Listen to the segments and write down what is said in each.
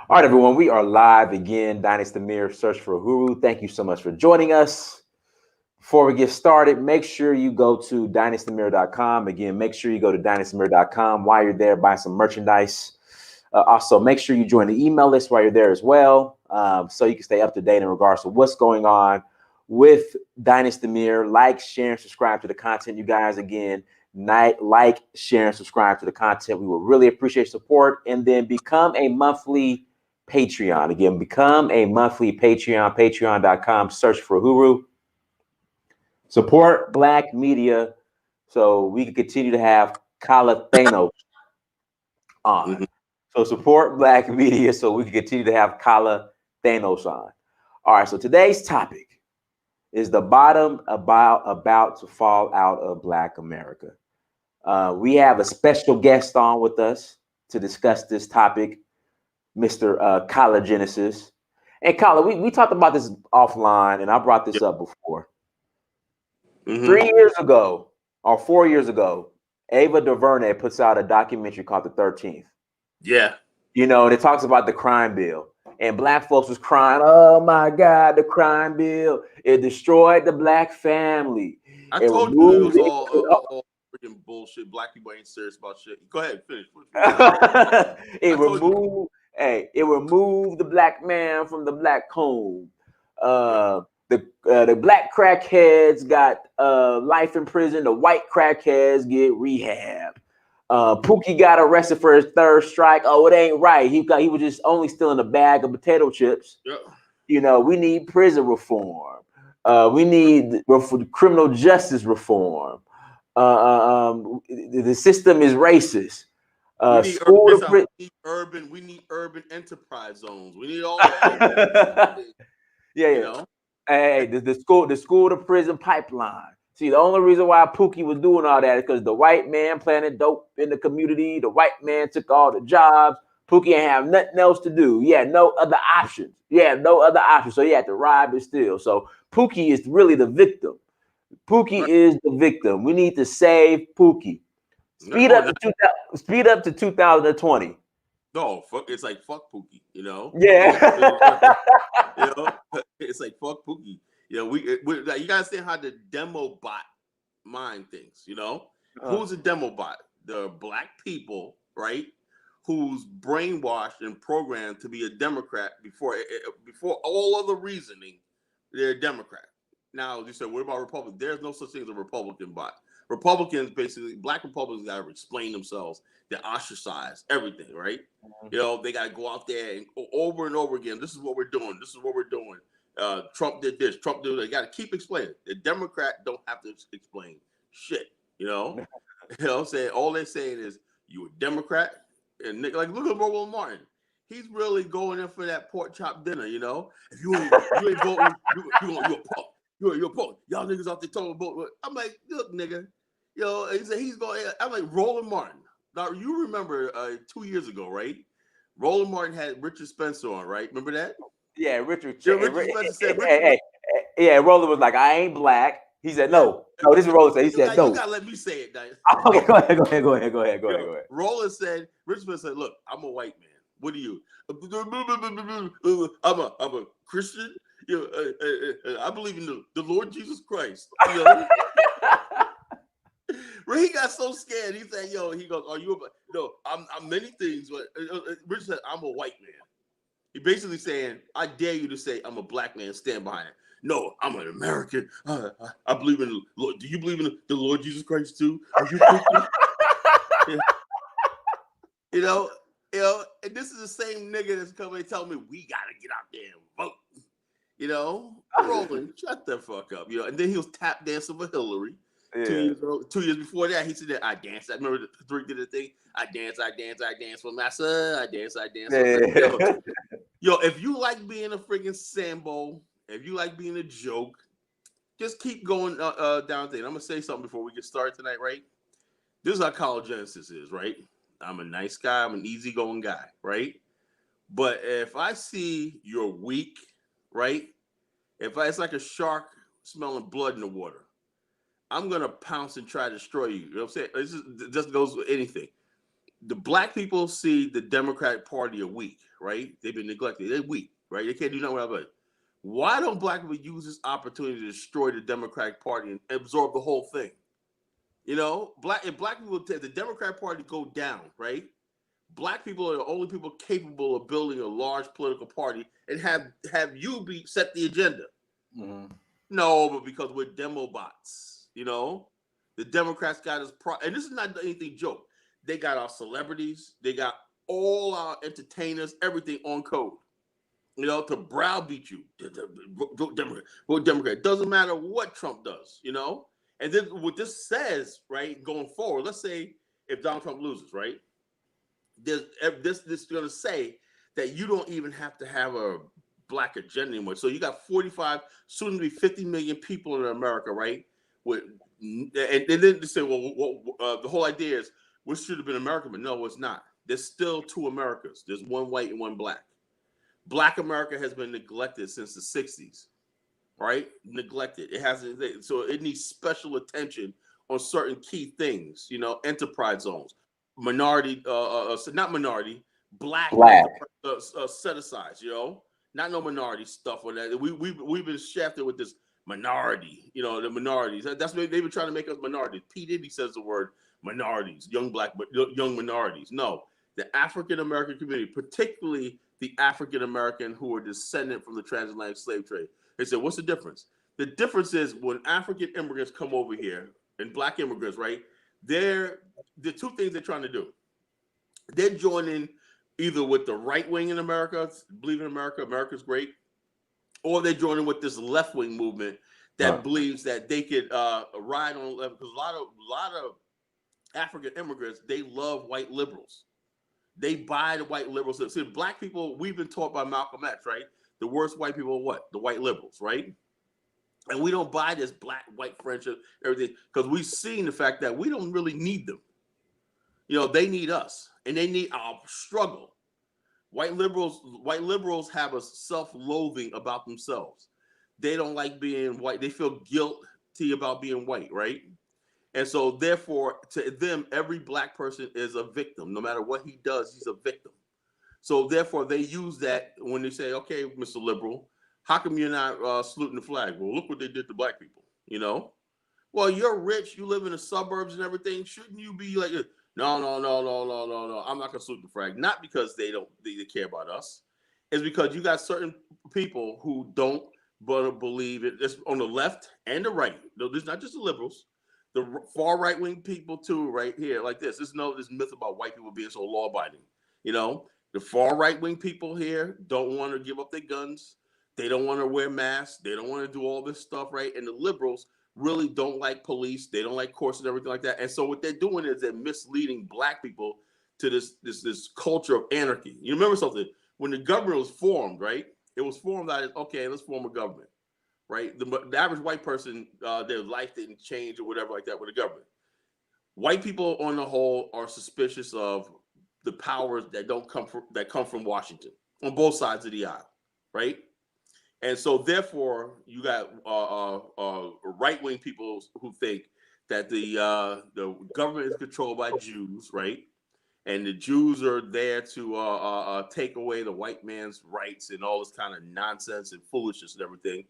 All right, everyone, we are live again. Dynasty Mirror, search for a guru. Thank you so much for joining us. Before we get started, make sure you go to dynastymirror.com. Again, make sure you go to dynastymirror.com. While you're there, buy some merchandise. Also, make sure you join the email list while you're there as well, so you can stay up to date in regards to what's going on with Dynasty Mirror. Like, share, and subscribe to the content, you guys. Again, like, share, and subscribe to the content. We will really appreciate support. And then become a monthly Patreon. Again, become a monthly Patreon, patreon.com, search for Huru. Support Black media so we can continue to have Kala Thanos on. So support Black media so we can continue to have Kala Thanos on. All right, so today's topic is the bottom about to fall out of Black America. We have a special guest on with us to discuss this topic, Mr. Kala Genesis. And Kala, we talked about this offline, and I brought this up before. 3 years ago, or 4 years ago, Ava DuVernay puts out a documentary called The 13th. Yeah. You know, and it talks about the crime bill. And Black folks was crying, oh my God, the crime bill. It destroyed the Black family. I told you it was all freaking bullshit. Black people ain't serious about shit. Go ahead, finish. It removed the Black man from the Black home. The Black crackheads got life in prison. The white crackheads get rehab. Pookie got arrested for his third strike. Oh, it ain't right. He was just only stealing a bag of potato chips. Yep. You know, we need prison reform. We need criminal justice reform. The system is racist. We need urban enterprise zones. We need all that. Yeah. You know? Hey, the school to prison pipeline. See, the only reason why Pookie was doing all that is because the white man planted dope in the community. The white man took all the jobs. Pookie ain't have nothing else to do. Yeah, no other options. So he had to rob and steal. So Pookie is really the victim. Pookie is the victim. We need to save Pookie. Speed up to 2020. No, it's like fuck Pookie, you know? Yeah. You know, it's like fuck Pookie. You know, we you gotta see how the demo bot mind things, you know? Who's a demo bot? The Black people, right? Who's brainwashed and programmed to be a Democrat before all other reasoning, they're a Democrat. Now, you said, what about Republicans? There's no such thing as a Republican bot. Republicans, basically, Black Republicans got to explain themselves. They're ostracized, everything, right? You know, they got to go out there and over and over again. This is what we're doing. This is what we're doing. Trump did this. Trump did that. They got to keep explaining. The Democrat don't have to explain shit, you know? You know what I'm saying? All they're saying is, you a Democrat? And look at Roland Martin. He's really going in for that pork chop dinner, you know? If you ain't voting, you're a punk. You're a punk. Y'all niggas out there talking about. I'm like, look, nigga. You know, he said he's going. I'm like, Roland Martin. Now, you remember 2 years ago, right? Roland Martin had Richard Spencer on, right? Remember that? Yeah, Richard Spencer said, Roland was like, I ain't Black. He said, no, this is Roland said. He said, no. You gotta let me say it, Diane. Okay, go ahead. Roland said, Richard Spencer said, look, I'm a white man. What are you? I'm a Christian. You know, I believe in the Lord Jesus Christ. You know? Where he got so scared, he said, "Yo," he goes, "Are you?" No, I'm many things, but Richard said, "I'm a white man." He basically saying, "I dare you to say I'm a Black man. Stand behind it." No, I'm an American. I believe in the Lord. Do you believe in the Lord Jesus Christ too? Are you Christian? You know, and this is the same nigga that's coming and telling me we gotta get out there and vote. You know, Roland, shut the fuck up. You know, and then he was tap dancing for Hillary. Yeah. 2 years before that, he said that I danced. I remember the three did the thing. I dance for my son. I dance. Yeah. Yo, if you like being a freaking Sambo, if you like being a joke, just keep going down there. I'm gonna say something before we get started tonight, right? This is how Kala Genesis is, right? I'm a nice guy. I'm an easygoing guy, right? But if I see you're weak, right? It's like a shark smelling blood in the water, I'm gonna pounce and try to destroy you. You know what I'm saying? This just goes with anything. the black people see the Democratic Party are weak, right? They've been neglected. They're weak, right? They can't do nothing about it. Why don't black people use this opportunity to destroy the Democratic Party and absorb the whole thing? You know, if black people, the Democratic Party go down, right? Black people are the only people capable of building a large political party and have you set the agenda. Mm-hmm. No, but because we're demo bots, you know, the Democrats got us, and this is not anything joke. They got our celebrities, they got all our entertainers, everything on code, you know, to browbeat you. Vote Democrat. Doesn't matter what Trump does, you know. And then what this says, right, going forward, let's say if Donald Trump loses, right, this is going to say that you don't even have to have a black agenda anymore. So you got 45, soon to be 50 million people in America, right? And then they say, well, the whole idea is, which should have been America, but no, it's not. There's still two Americas. There's one white and one black. Black America has been neglected since the 60s, right? Neglected. It hasn't, so it needs special attention on certain key things, you know, enterprise zones, minority, not minority, black. Set aside, you know, not no minority stuff on that. We've been shafted with this minority, you know, the minorities. That's what they've been trying to make us minorities. P. Diddy says the word minorities, young minorities. No, the African American community, particularly the African American who are descendant from the transatlantic slave trade. They said, what's the difference? The difference is when African immigrants come over here and black immigrants, right? The two things they're trying to do. They're joining either with the right wing in America, believe in America, America's great, or they're joining with this left wing movement that believes that they could ride on left. Because a lot of African immigrants, they love white liberals. They buy the white liberals. See, black people, we've been taught by Malcolm X, right? The worst white people are what? The white liberals, right? And we don't buy this black-white friendship, everything, because we've seen the fact that we don't really need them. You know, they need us, and they need our struggle. White liberals have a self-loathing about themselves. They don't like being white. They feel guilty about being white, right? And so, therefore, to them, every black person is a victim. No matter what he does, he's a victim. So, therefore, they use that when they say, okay, Mr. Liberal, how come you're not saluting the flag? Well, look what they did to black people, you know? Well, you're rich. You live in the suburbs and everything. Shouldn't you be like, no. I'm not going to salute the flag. Not because they care about us. It's because you got certain people who don't believe it. It's on the left and the right. No, there's not just the liberals. The far right wing people too, right here, like this. There's this myth about white people being so law abiding. You know, the far right wing people here don't want to give up their guns. They don't want to wear masks. They don't want to do all this stuff, right? And the liberals really don't like police. They don't like courts and everything like that. And so what they're doing is they're misleading black people to this culture of anarchy. You remember something? When the government was formed, right? It was formed that, okay, let's form a government. Right, the average white person, their life didn't change or whatever like that with the government. White people, on the whole, are suspicious of the powers that come from Washington on both sides of the aisle, right? And so, therefore, you got right wing people who think that the government is controlled by Jews, right? And the Jews are there to take away the white man's rights and all this kind of nonsense and foolishness and everything.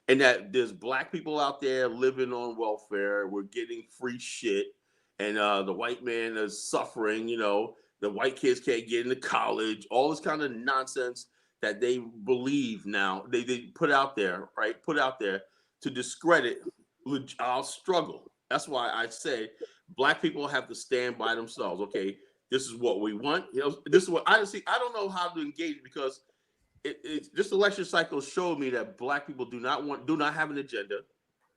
And that there's black people out there living on welfare. We're getting free shit. And the white man is suffering. You know, the white kids can't get into college. All this kind of nonsense that they believe now. They put out there, right? Put out there to discredit our struggle. That's why I say black people have to stand by themselves. Okay, this is what we want. You know, this is what I see. I don't know how to engage because this election cycle showed me that black people do not have an agenda,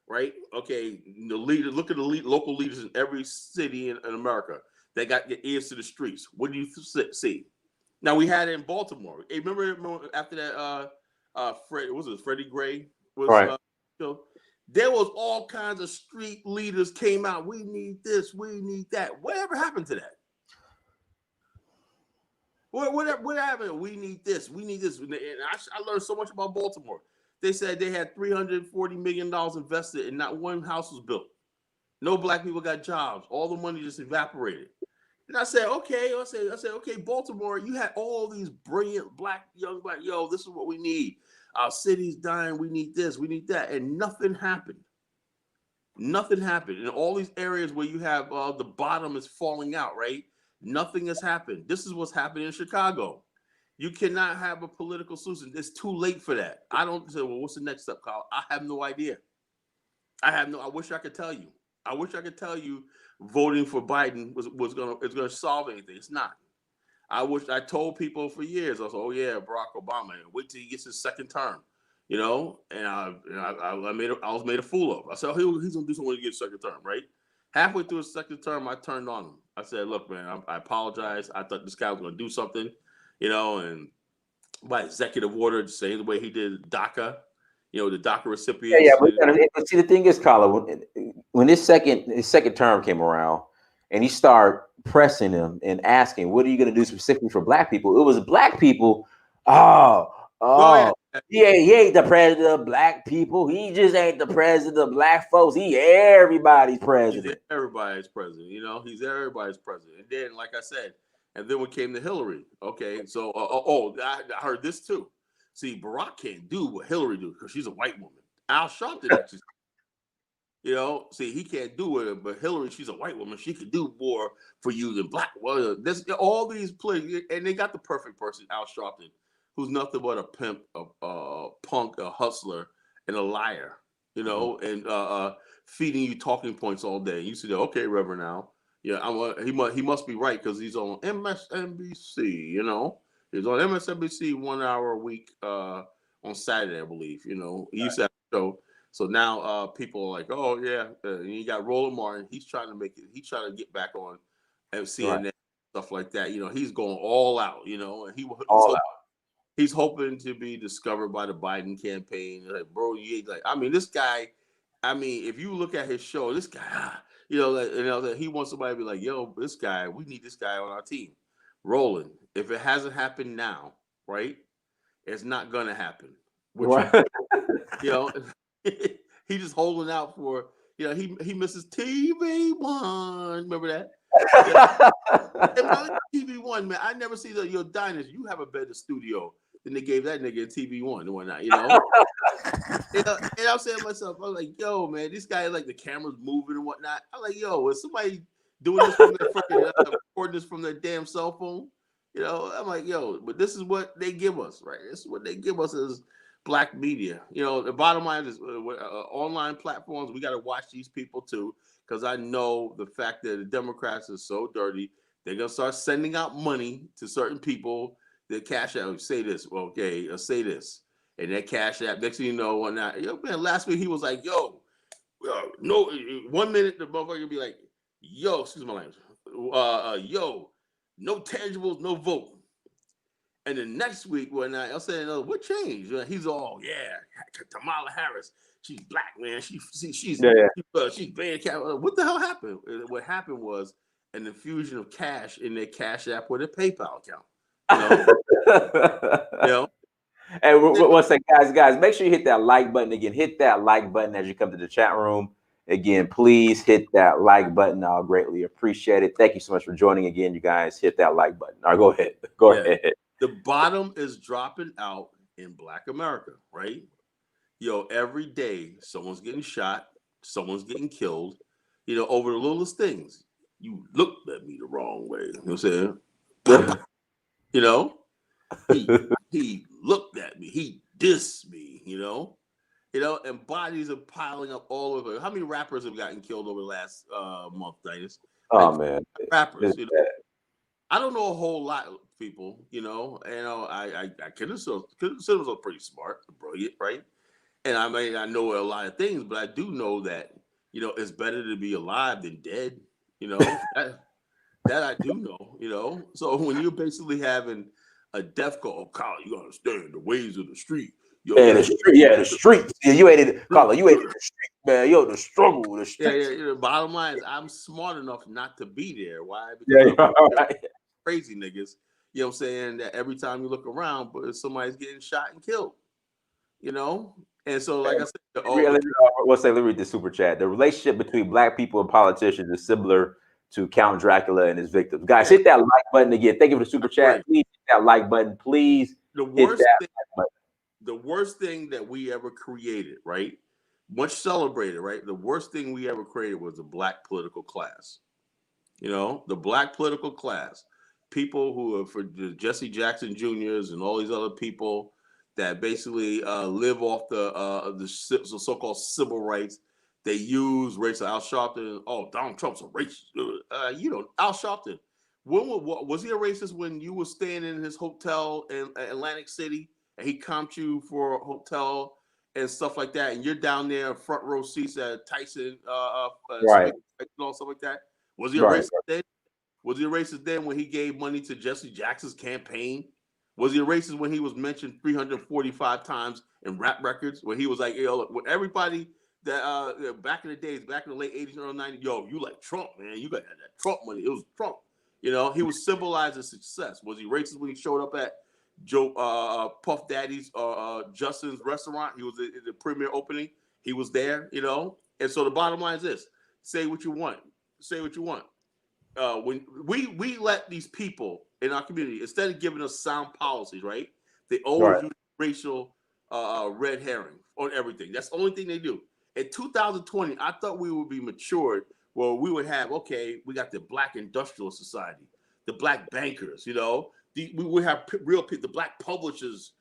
right? Okay, the leader. Look at the local leaders in every city in America. They got their ears to the streets. What do you see? Now we had it in Baltimore. Hey, remember after that? Freddie Gray was right. There was all kinds of street leaders came out. We need this. We need that. Whatever happened to that? What happened? We need this. We need this. And I learned so much about Baltimore. They said they had $340 million invested and not one house was built. No black people got jobs. All the money just evaporated. And I said, okay. I said, okay, Baltimore, you had all these brilliant young black, yo, this is what we need. Our city's dying. We need this. We need that. And nothing happened. Nothing happened. In all these areas where you have the bottom is falling out, right? Nothing has happened. This is what's happening in Chicago. You cannot have a political solution. It's too late for that. I don't say, well, what's the next step, Kyle? I have no idea. I wish I could tell you. I wish I could tell you voting for Biden is gonna solve anything. It's not. I told people for years, I was, oh yeah, Barack Obama, wait till he gets his second term, and I was made a fool of. I said, oh, he's gonna do something when he gets second term, right? Halfway through his second term, I turned on him. I said, look, man, I apologize. I thought this guy was gonna do something, and by executive order, the same way he did DACA, the DACA recipients. Yeah. But see, the thing is, Colin, when his second term came around, and he started pressing him and asking, "What are you going to do specifically for black people?" It was black people. He ain't the president of black people. He just ain't the president of black folks. He everybody's president. He's everybody's president. He's everybody's president. And then, like I said, and then we came to Hillary. Okay, so I heard this too. See, Barack can't do what Hillary do because she's a white woman. Al Sharpton actually. See, he can't do it, but Hillary, she's a white woman. She could do more for you than black. Well, there's all these plays, and they got the perfect person, Al Sharpton, who's nothing but a pimp, a punk, a hustler, and a liar. And feeding you talking points all day. You say, okay, Reverend Al, he must be right because he's on MSNBC. He's on MSNBC 1 hour a week on Saturday, I believe. He used to have a show. So now people are like, oh yeah, you got Roland Martin. He's trying to make it. He's trying to get back on CNN, stuff like that. He's going all out. And he's hoping to be discovered by the Biden campaign. Like, bro, this guy. If you look at his show, this guy, he wants somebody to be like, yo, this guy, we need this guy on our team. Roland, if it hasn't happened now, right, it's not gonna happen. He's just holding out for, he misses TV1. Remember that? TV1, man. I never see your diners. You have a better studio than they gave that nigga TV1 and whatnot, And I'm saying to myself, I'm like, yo, man, this guy, like the camera's moving and whatnot. I'm like, yo, is somebody doing this from their freaking recording this from their damn cell phone? I'm like, yo, but this is what they give us, right? This is what they give us as black media. The bottom line is online platforms. We got to watch these people too, because I know the fact that the Democrats are so dirty. They're gonna start sending out money to certain people. That cash out, say this, okay, say this, and that cash app. Next thing you know, whatnot. Man, last week he was like, yo, no, 1 minute the motherfucker be like, yo, excuse my language, yo, no tangibles, no vote. And then next week, when I'll say, what changed? He's all, yeah, Kamala Harris. She's black, man. She's banned. What the hell happened? What happened was an infusion of cash in their Cash App or their PayPal account. Hey, what's that, guys? Make sure you hit that like button again. Hit that like button as you come to the chat room. Again, please hit that like button. I'll greatly appreciate it. Thank you so much for joining again, you guys. Hit that like button. All right, go ahead. Go ahead. The bottom is dropping out in Black America, right? Every day someone's getting shot, someone's getting killed, over the littlest things. You looked at me the wrong way. You know what I'm saying? He looked at me. He dissed me, and bodies are piling up all over. How many rappers have gotten killed over the last month, Dinas? Man. Rappers, I don't know a whole lot of people, I consider myself pretty smart, brilliant, right? And I know a lot of things, but I do know that, it's better to be alive than dead, that I do know, So when you're basically having a death call, Kyle, you understand the ways of the street. The streets. Yeah, you ain't in Carla. You ain't in the street, man. The struggle, the streets. The bottom line is, I'm smart enough not to be there. Why? Because crazy niggas. You know what I'm saying? That every time you look around, but somebody's getting shot and killed. And so, like I said, let me read the super chat. The relationship between black people and politicians is similar to Count Dracula and his victims. Guys, hit that like button again. Thank you for the super chat. Right. Please hit that like button. Please The hit worst that thing, like button. the worst thing that we ever created, right? Much celebrated, right? The worst thing we ever created was the black political class. You know, the black political class, people who are for the Jesse Jackson Juniors and all these other people that basically live off the so-called civil rights. They use racial Al Sharpton. Oh, Donald Trump's a racist. You know, Al Sharpton. Was he a racist when you were staying in his hotel in Atlantic City and he comped you for a hotel and stuff like that, and you're down there front row seats at Tyson, Right. and all stuff like that? Was he a Right. racist then? Was he a racist then when he gave money to Jesse Jackson's campaign? Was he a racist when he was mentioned 345 times in rap records? When he was like, yo, look, when everybody that back in the days, back in the late 80s, early 90s, yo, you like Trump, man. You got that Trump money. It was Trump. You know, he was symbolizing success. Was he racist when he showed up at Puff Daddy's Justin's restaurant? He was in the premiere opening. He was there, you know? And so the bottom line is this. Say what you want. Say what you want. When we let these people in our community, instead of giving us sound policies, right? They always use racial red herring on everything. That's the only thing they do. In 2020, I thought we would be matured where we would have, okay, we got the Black Industrial Society, the Black Bankers, you know, we would have real people, the Black Publishers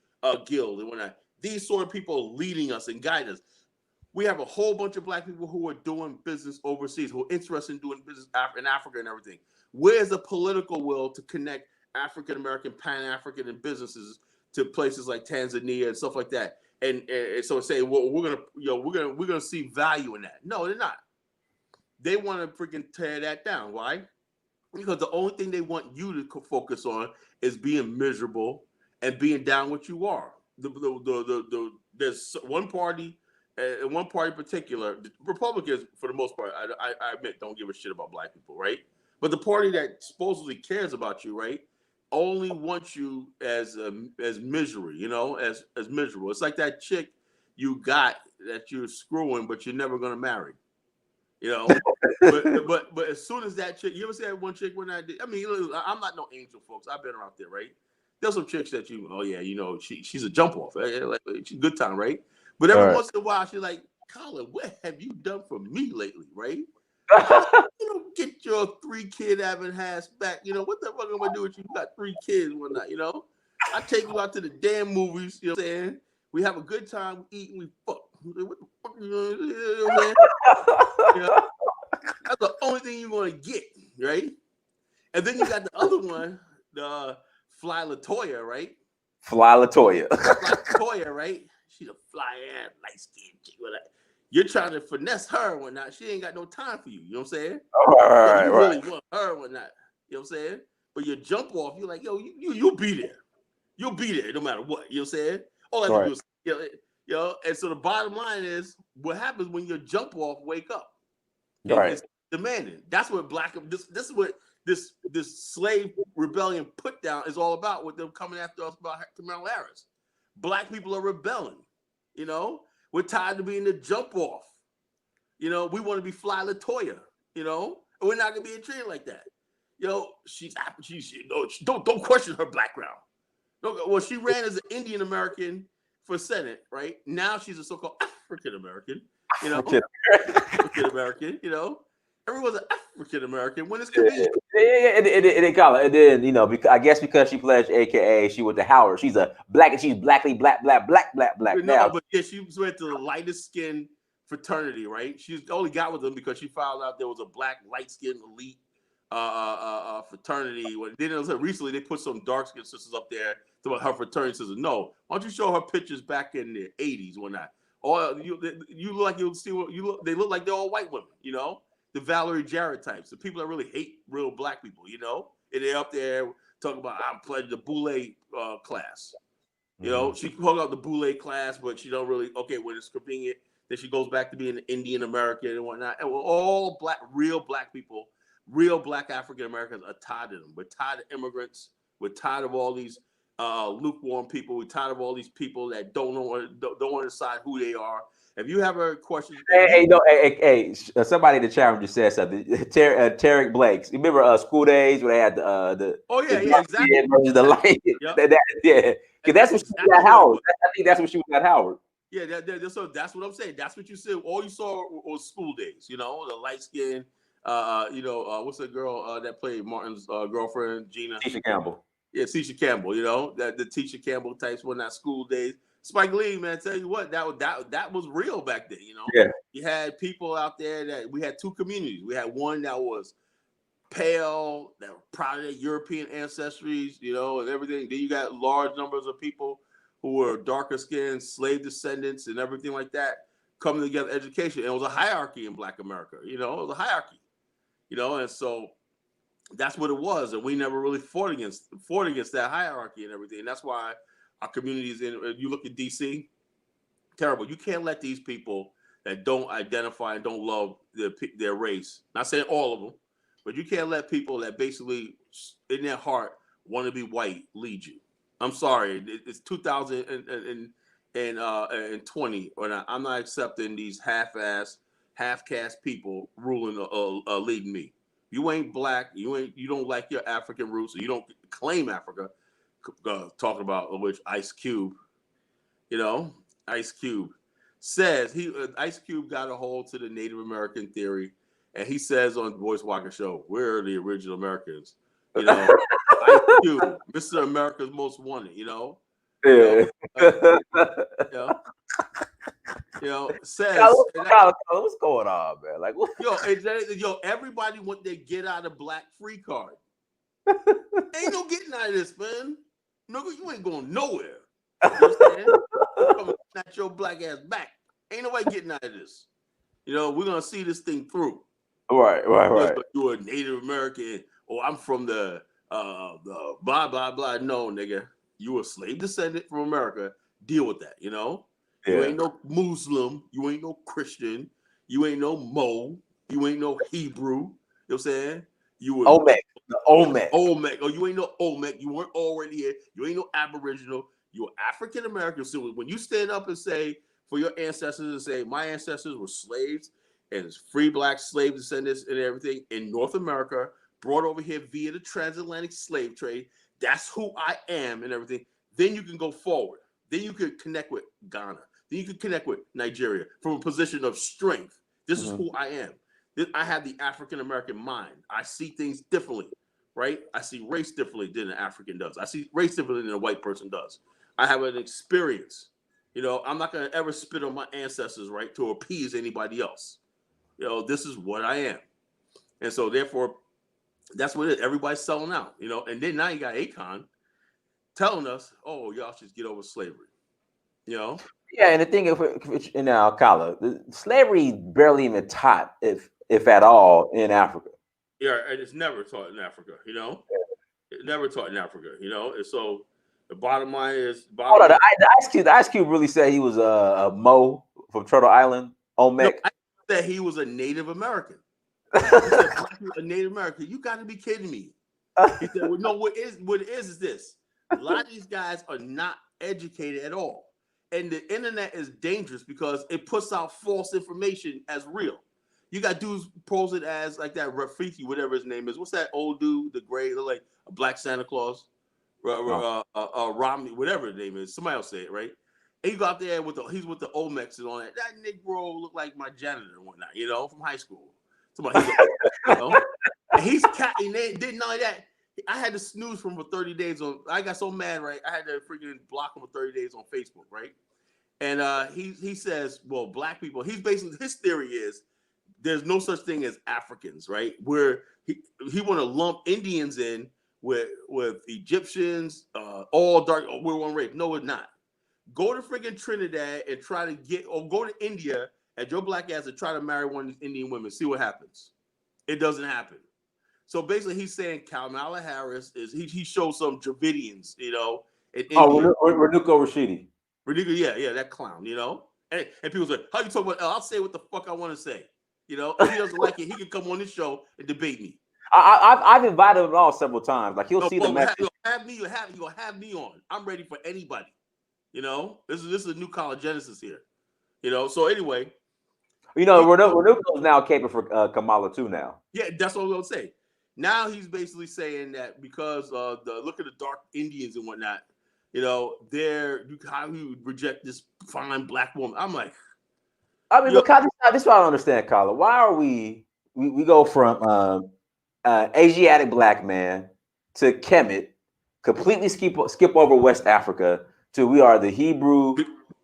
Guild, and whatnot. These sort of people leading us and guiding us. We have a whole bunch of black people who are doing business overseas, who are interested in doing business in Africa and everything. Where's the political will to connect African American, Pan African, and businesses to places like Tanzania and stuff like that? And so say, well, we're gonna see value in that. No, they're not. They want to freaking tear that down. Why? Because the only thing they want you to focus on is being miserable and being down what you are. There's one party. And one party in particular, the Republicans, for the most part, I admit, don't give a shit about black people, right? But the party that supposedly cares about you, right, only wants you as misery, you know, as miserable. It's like that chick you got that you're screwing, but you're never gonna marry, you know. but as soon as that chick, you ever see that one chick when I did? I mean, I'm not no angel, folks. I've been around there, right? There's some chicks that oh yeah, you know, she's a jump off, like, she's a good time, right? But every once in a while, she's like, Colin, what have you done for me lately, right? You know, get your 3-kid having ass back. You know, what the fuck am I gonna do with you? You got 3 kids, whatnot, you know? I take you out to the damn movies, you know what I'm saying? We have a good time, we eat and we fuck. What the fuck, you know what I'm saying? You know? That's the only thing you're gonna get, right? And then you got the other one, the Fly Latoya, right? Fly Latoya. Fly Latoya, right? She's a fly ass, light skinned chick. You're trying to finesse her and whatnot. She ain't got no time for you. You know what I'm saying? Right, you really want her and whatnot. You know what I'm saying? But you jump off, you're like, yo, you'll be there. You'll be there no matter what. You know what I'm saying? All I have to do is, you know, and so the bottom line is what happens when you jump off, wake up. It's demanding. That's what this is what this slave rebellion put down is all about, with them coming after us about Kamala Harris. Black people are rebelling. You know, we're tired of being the jump off. You know, we want to be Fly Latoya. You know, and we're not gonna be treated like that. You know, she's don't question her background. Well, she ran as an Indian American for Senate, right? Now she's a so-called African American. You know, African American. You know, everyone's an African American when it's convenient. It got it. And then, you know, because I guess because she pledged, AKA she went to Howard. She's blackly black. No, now. but yeah, she went to the lightest skin fraternity, right? She only got with them because she found out there was a black light skinned elite fraternity. Then it was recently they put some dark skinned sisters up there to her fraternity sisters. No, why don't you show her pictures back in the 80s when that? Or you look like you'll see what you look. They look like they're all white women, you know, the Valerie Jarrett types, the people that really hate real black people, you know, and they're up there talking about I'm pledging the Boule class. You know, she hung out the Boule class, but she don't really, okay, when it's convenient, then she goes back to being an Indian American and whatnot. And we're all real black people, real black African Americans are tired of them. We're tired of immigrants. We're tired of all these lukewarm people. We're tired of all these people that don't want to decide who they are. If you have a question, somebody in the chat room just said something. Tarek Blakes. You remember School Days where they had the oh yeah, the yeah, dark exactly. skin versus the light? Yep. Yeah, because that's what she was at Howard. I think that's what she was at Howard. Yeah, so that's what I'm saying. That's what you said. All you saw was School Days. You know, the light skin. What's the girl that played Martin's girlfriend, Gina? Tisha Campbell. Yeah, Tisha Campbell. You know, that the Tisha Campbell types were not School Days. Spike Lee, man, tell you what, that was real back then. You know, yeah. You had people out there that we had two communities. We had one that was pale, that were proud of their European ancestries, you know, and everything. Then you got large numbers of people who were darker skinned, slave descendants, and everything like that coming together. Education. And it was a hierarchy in Black America. You know, it was a hierarchy. You know, and so that's what it was, and we never really fought against that hierarchy and everything. And that's why our communities you look at DC, terrible. You can't let these people that don't identify and don't love their race, not saying all of them, but you can't let people that basically in their heart want to be white lead you. I'm sorry, it's 2020, and I'm not accepting these half-caste people ruling, leading me. You ain't Black. You don't like your African roots, or you don't claim Africa. Talking about which Ice Cube, Ice Cube says Ice Cube got a hold to the Native American theory, and he says on the Voice Walker Show, "We're the original Americans." Ice Cube, Mr. America's Most Wanted. Yeah. Says what's going on, man? Like, what? Everybody want their get out of black free card. Ain't no getting out of this, man. No, you ain't going nowhere. You understand? I'm coming to snatch your black ass back. Ain't nobody getting out of this. We're gonna see this thing through. Right. You're a Native American, or I'm from the blah blah blah. No, nigga, you a slave descendant from America. Deal with that. Yeah. You ain't no Muslim. You ain't no Christian. You ain't no Mo. You ain't no Hebrew. You know what I'm saying? You were Olmec. The Olmec. Olmec. Oh, you ain't no Olmec. You weren't already here. You ain't no Aboriginal. You're African American. So when you stand up and say for your ancestors and say my ancestors were slaves and free black slave descendants and everything in North America, brought over here via the transatlantic slave trade, that's who I am and everything. Then you can go forward. Then you can connect with Ghana. Then you can connect with Nigeria from a position of strength. This is who I am. I have the African American mind. I see things differently, right? I see race differently than an African does. I see race differently than a white person does. I have an experience. I'm not going to ever spit on my ancestors, right, to appease anybody else. This is what I am. And so, therefore, that's what it is. Everybody's selling out, And then now you got Akon telling us, oh, y'all should get over slavery, Yeah, and the thing is, now, Kala, slavery barely even taught, if at all, in Africa. Yeah, and it's never taught in Africa, It never taught in Africa, And so the bottom line is, the Ice Cube really said he was a Mo from Turtle Island, Olmec. No, I said he was a Native American. He said a Native American. You got to be kidding me. He said, well, no, what it is this. A lot of these guys are not educated at all. And the internet is dangerous because it puts out false information as real. You got dudes pose it as like that Rafiki, whatever his name is. What's that old dude, the gray, like a black Santa Claus? Romney, whatever his name is. Somebody else say it, right? And you go out there he's with the Olmecs and all that. That Negro looked like my janitor and whatnot, from high school. And he's and they didn't know that. I had to snooze from for 30 days on. I got so mad, right? I had to freaking block him for 30 days on Facebook, right? And he says, well, black people. He's basically his theory is there's no such thing as Africans, right? Where he want to lump Indians in with Egyptians, all dark. We're one race. No, we're not. Go to freaking Trinidad and try to or go to India and your black ass and try to marry one of these Indian women. See what happens. It doesn't happen. So basically, he's saying Kamala Harris he showed some Dravidians, in India. Renuko Rashidi. Yeah, that clown, And people say, how you talk about? I'll say what the fuck I want to say. If he doesn't like it, he can come on this show and debate me. I've invited him on several times. Like he'll see the message. You'll have me on. I'm ready for anybody. This is a new college Genesis here. You know. So anyway, Renuko's now caping for Kamala too now. Yeah, that's what I'm gonna say. Now he's basically saying that because look at the dark Indians and whatnot, you know, how he would reject this fine black woman. I'm like, I mean, but this is what I don't understand, Carla. Why are we go from Asiatic black man to Kemet, completely skip over West Africa to we are the Hebrew,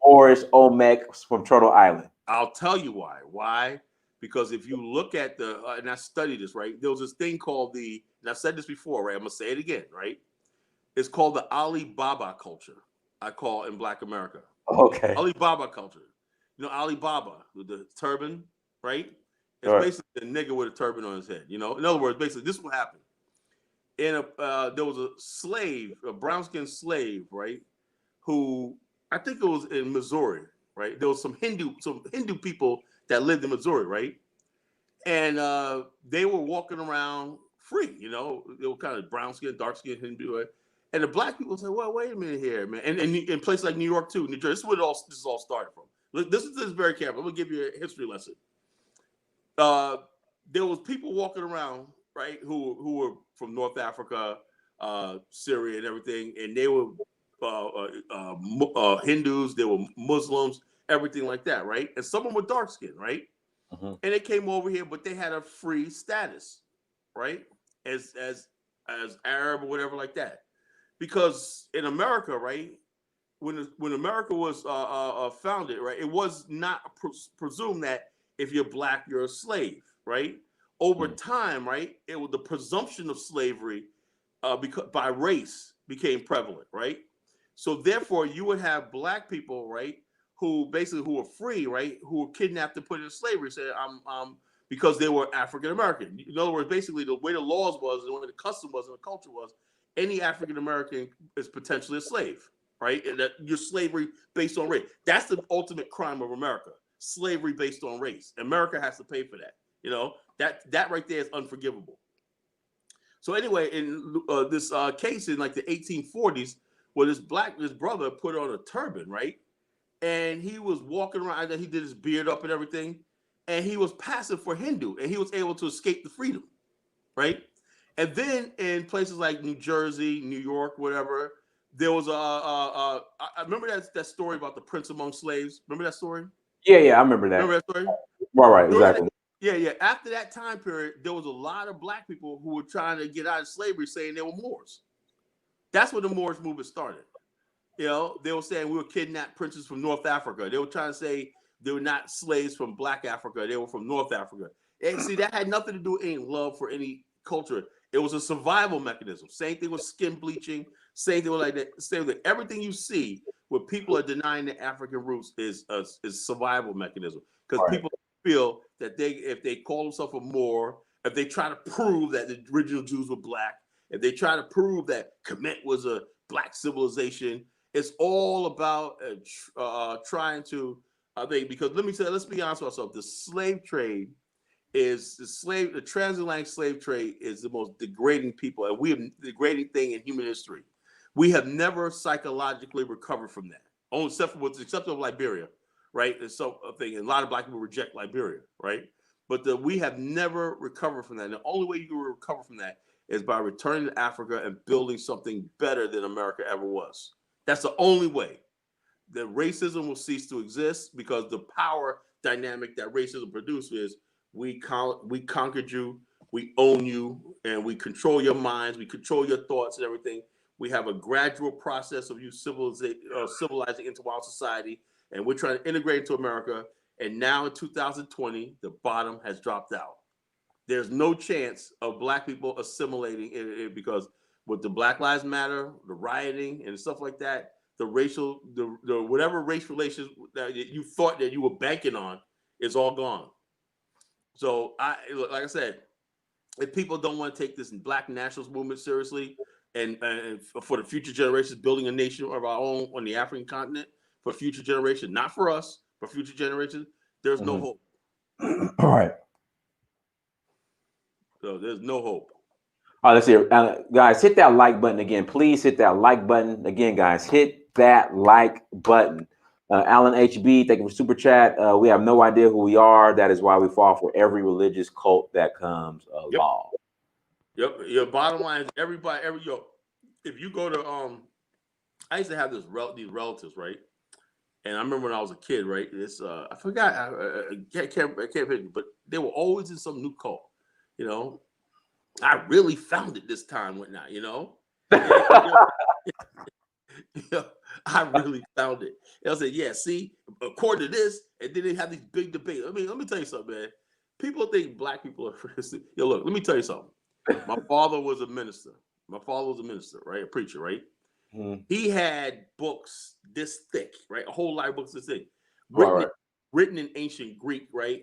Moorish, Olmec from Turtle Island. I'll tell you why. Why? Because if you look at and I studied this, right? There was this thing called and I've said this before, right? I'm gonna say it again, right? It's called the Alibaba culture. I call in Black America. Okay. Alibaba culture. You know, Alibaba with the turban, right? It's basically a nigga with a turban on his head. You know, in other words, basically, this is what happened. There was a slave, a brown-skinned slave, right? Who I think it was in Missouri, right? There was some Hindu people that lived in Missouri, right? And they were walking around free. You know, they were kind of brown-skinned, dark-skinned Hindu, right? And the black people said, "Well, wait a minute here, man." And in places like New York too, New Jersey, this is where this is all started from. This is very careful. I'm gonna give you a history lesson. There was people walking around, right, who were from North Africa, Syria, and everything, and they were Hindus, they were Muslims, everything like that, right? And some of them were dark skinned, right? Mm-hmm. And they came over here, but they had a free status, right? As Arab or whatever like that. Because in America, right, when America was founded, right, it was not presumed that if you're black, you're a slave, right? Over time, right, it was the presumption of slavery because by race became prevalent, right? So therefore, you would have black people, right, who were free, right, who were kidnapped and put in slavery, say, because they were African American. In other words, basically, the way the laws was, the way the custom was, and the culture was, any African American is potentially a slave, right? And that your slavery based on race. That's the ultimate crime of America. Slavery based on race. America has to pay for that. You know, that right there is unforgivable. So anyway, in this case in like the 1840s, where this brother put on a turban, right? And he was walking around, he did his beard up and everything, and he was passing for Hindu, and he was able to escape the freedom, right? And then in places like New Jersey, New York, whatever, there was I remember that story about the prince among slaves. Remember that story? Yeah, I remember that. Remember that story? Right, exactly. Yeah. After that time period, there was a lot of black people who were trying to get out of slavery, saying they were Moors. That's when the Moorish movement started. You know, they were saying we were kidnapped princes from North Africa. They were trying to say they were not slaves from Black Africa. They were from North Africa. And see, that had nothing to do with any love for any culture. It was a survival mechanism. Same thing with skin bleaching. Same thing with like that. Same thing. Everything you see where people are denying the African roots is survival mechanism. Because people feel that if they call themselves a Moor, if they try to prove that the original Jews were black, if they try to prove that Kemet was a black civilization, it's all about trying to, because let's be honest with ourselves, the slave trade the transatlantic slave trade is the most degrading people, and we have degrading thing in human history. We have never psychologically recovered from that, only except for Liberia, right? And so a lot of black people reject Liberia, right? But we have never recovered from that. And the only way you can recover from that is by returning to Africa and building something better than America ever was. That's the only way. The racism will cease to exist, because the power dynamic that racism produces, we conquered you, we own you, and we control your minds, we control your thoughts and everything. We have a gradual process of you civilizing into our society, and we're trying to integrate into America. And now in 2020, the bottom has dropped out. There's no chance of black people assimilating it, because with the Black Lives Matter, the rioting and stuff like that, the whatever race relations that you thought that you were banking on is all gone. So like I said, if people don't want to take this black nationalist movement seriously, and for the future generations, building a nation of our own on the African continent for future generations, not for us, but future generations, there's no hope. All right. So there's no hope. All right, let's see. Guys, hit that like button again. Please hit that like button again, guys. Hit that like button. Alan HB, thank you for super chat. We have no idea who we are. That is why we fall for every religious cult that comes along. Yep. Your bottom line is everybody. If you go to I used to have these relatives, right? And I remember when I was a kid, right? This I forgot. I can't remember, but they were always in some new cult. You know, I really found it this time, whatnot. You know. I really found it. And I said, yeah, see, according to this, and then they have these big debates. I mean, let me tell you something, man. People think black people are yo, look, let me tell you something. My father was a minister. Right? A preacher, right? Mm-hmm. He had books this thick, right? A whole lot of books this thick. Written in ancient Greek, right?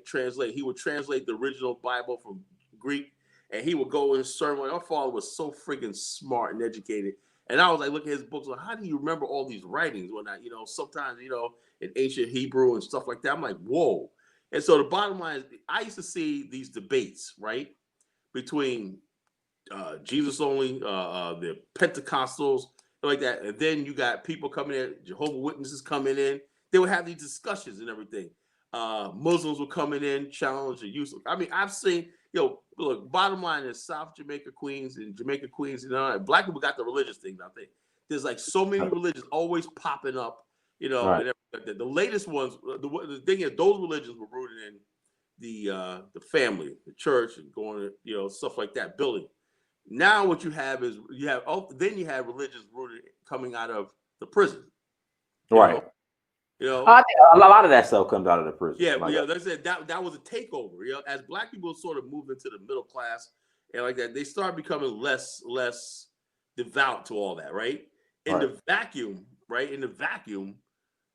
He would translate the original Bible from Greek, and he would go in sermon. My father was so freaking smart and educated. And I was like, look at his books. Like, how do you remember all these writings? When sometimes, in ancient Hebrew and stuff like that. I'm like, whoa. And so the bottom line is, I used to see these debates, right, between Jesus only, the Pentecostals, like that. And then you got people coming in, Jehovah's Witnesses coming in. They would have these discussions and everything. Muslims were coming in, challenge the use. I mean, I've seen, look, bottom line is South Jamaica, Queens, black people got the religious thing, I think. There's like so many religions always popping up, and the latest ones, the thing is, those religions were rooted in the family, the church, and going to, stuff like that, building. Now what you have is you have religions rooted coming out of the prison. Right. I think a lot of that stuff comes out of the prison. Yeah, like they said that was a takeover. As black people sort of moved into the middle class and like that, they started becoming less devout to all that, right? In the vacuum,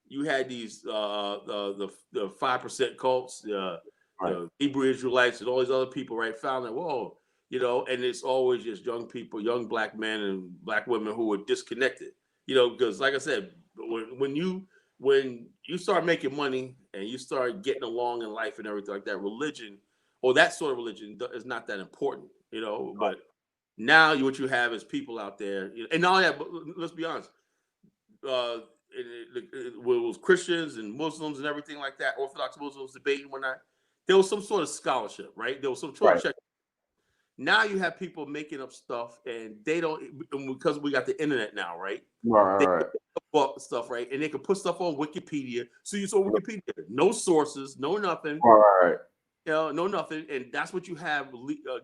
you had these the 5% cults, the Hebrew Israelites, and all these other people, right? Found that, whoa, and it's always just young people, young black men and black women who were disconnected, because like I said, when you start making money and you start getting along in life and everything like that, religion or that sort of religion is not that important, but now what you have is people out there, and all that, but let's be honest, it was Christians and Muslims and everything like that, Orthodox Muslims debating one night. There was some sort of scholarship, right? There was some sort of check. Now you have people making up stuff, and they don't, because we got the internet now, right? Right. Stuff, right? And they can put stuff on Wikipedia. So you saw Wikipedia, no sources, no nothing. Right. No nothing, and that's what you have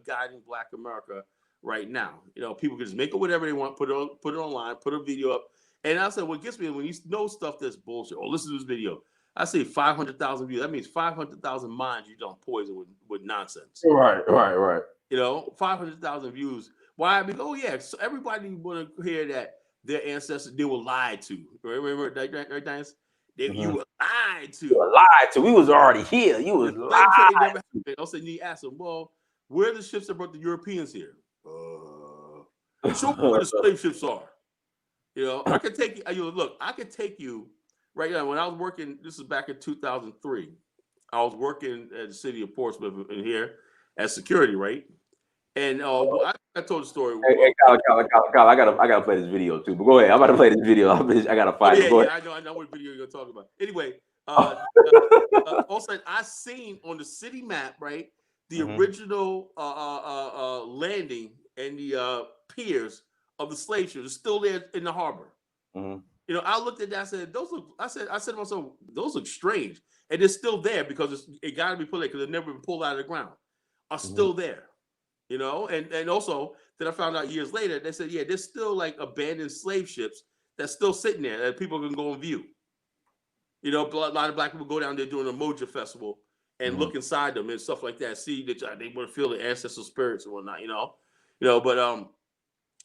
guiding Black America right now. People can just make it whatever they want, put it online, put a video up. And I said, what gets me when you know stuff that's bullshit. Oh, listen to this video. I say 500,000 views. That means 500,000 minds you don't poison with nonsense. Right. 500,000 views. Why? Because, oh yeah, so everybody want to hear that their ancestors, they were lied to. Remember that, right, Diane? You were lied to. You were lied to. We was already here. You was lied to. Also, you ask them, well, where are the ships that brought the Europeans here? Show me where the slave ships are. I could take you. Look, I could take you right now. When I was working, this is back in 2003. I was working at the city of Portsmouth in here as security, right? And I told the story. Hey, Kyle, I gotta play this video too. But go ahead. I'm about to play this video. I gotta find it. Yeah, I know what video you're gonna talk about. Anyway, also I seen on the city map, right, the original landing and the piers of the slave ships are still there in the harbor. I looked at that. I said, I said to myself, those look strange, and they're still there because it got to be put there because they've never been pulled out of the ground. Are still there. And also that I found out years later, they said, yeah, there's still like abandoned slave ships that's still sitting there that people can go and view. A lot of Black people go down there during the Moja Festival and look inside them and stuff like that. See that they want to feel the ancestral spirits and whatnot. But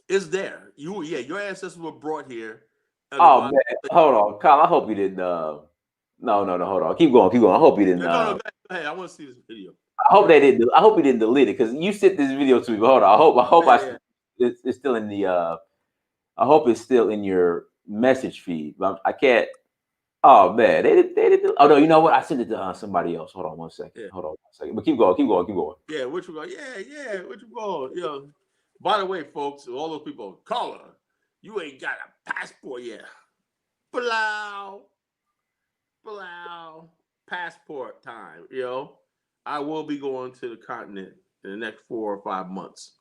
it's there. Your ancestors were brought here. Oh man, hold on, Kyle. I hope you didn't. No, hold on. Keep going. I hope you didn't. No, hey, I want to see this video. I hope they didn't. I hope you didn't delete it because you sent this video to me. But hold on. I hope it's still in the. I hope it's still in your message feed. But I can't. Oh man, they did. Oh no, you know what? I sent it to somebody else. Hold on one second. Yeah. Hold on one second. But keep going. Yeah, which one? Yeah, which one? By the way, folks, all those people, caller, you ain't got a passport yet. Blow. allow passport time, I will be going to the continent in the next 4 or 5 months.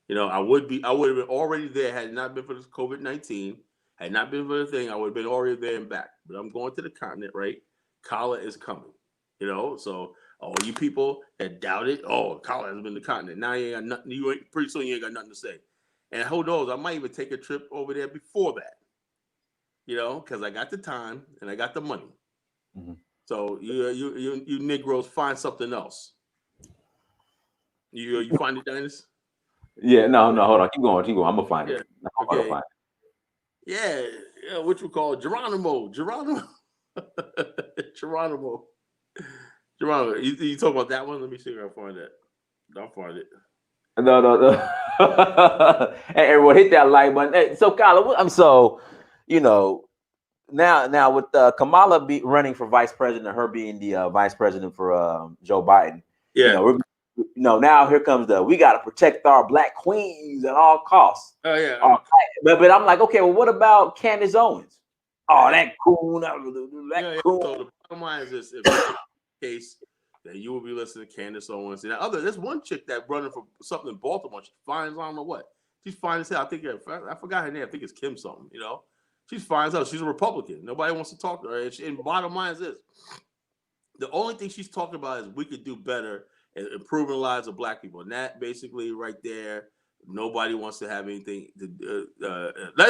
I would have been already there had it not been for this COVID-19, had not been for the thing, I would have been already there and back. But I'm going to the continent, right? Kala is coming, so all you people that doubt it, Kala has been to the continent. Now you ain't got nothing, pretty soon you ain't got nothing to say. And who knows, I might even take a trip over there before that, because I got the time and I got the money. Mm-hmm. So you Negroes find something else. You find it, Dennis? Yeah, no, hold on, keep going. I'm gonna find it. Okay. Yeah, what you call Geronimo. Geronimo. You talk about that one? Let me see if I can find that. I'll find it. No. Hey, everyone, hit that like button. Hey, so, Kyla, I'm now with Kamala running for vice president, her being the vice president for Joe Biden. Yeah. Now here comes we got to protect our black queens at all costs. Oh yeah. But I'm like, okay, well, what about Candace Owens? Oh, that coon. Coon. So the bottom line is this: if that's the case, then you will be listening to Candace Owens. And there's one chick that running for something in Baltimore. She finds, I don't know what. She's fine as hell. I think I forgot her name. I think it's Kim something. She's fine as hell. She's a Republican. Nobody wants to talk to her. And bottom line is this: the only thing she's talking about is we could do better and improving the lives of black people. And that basically right there, nobody wants to have anything to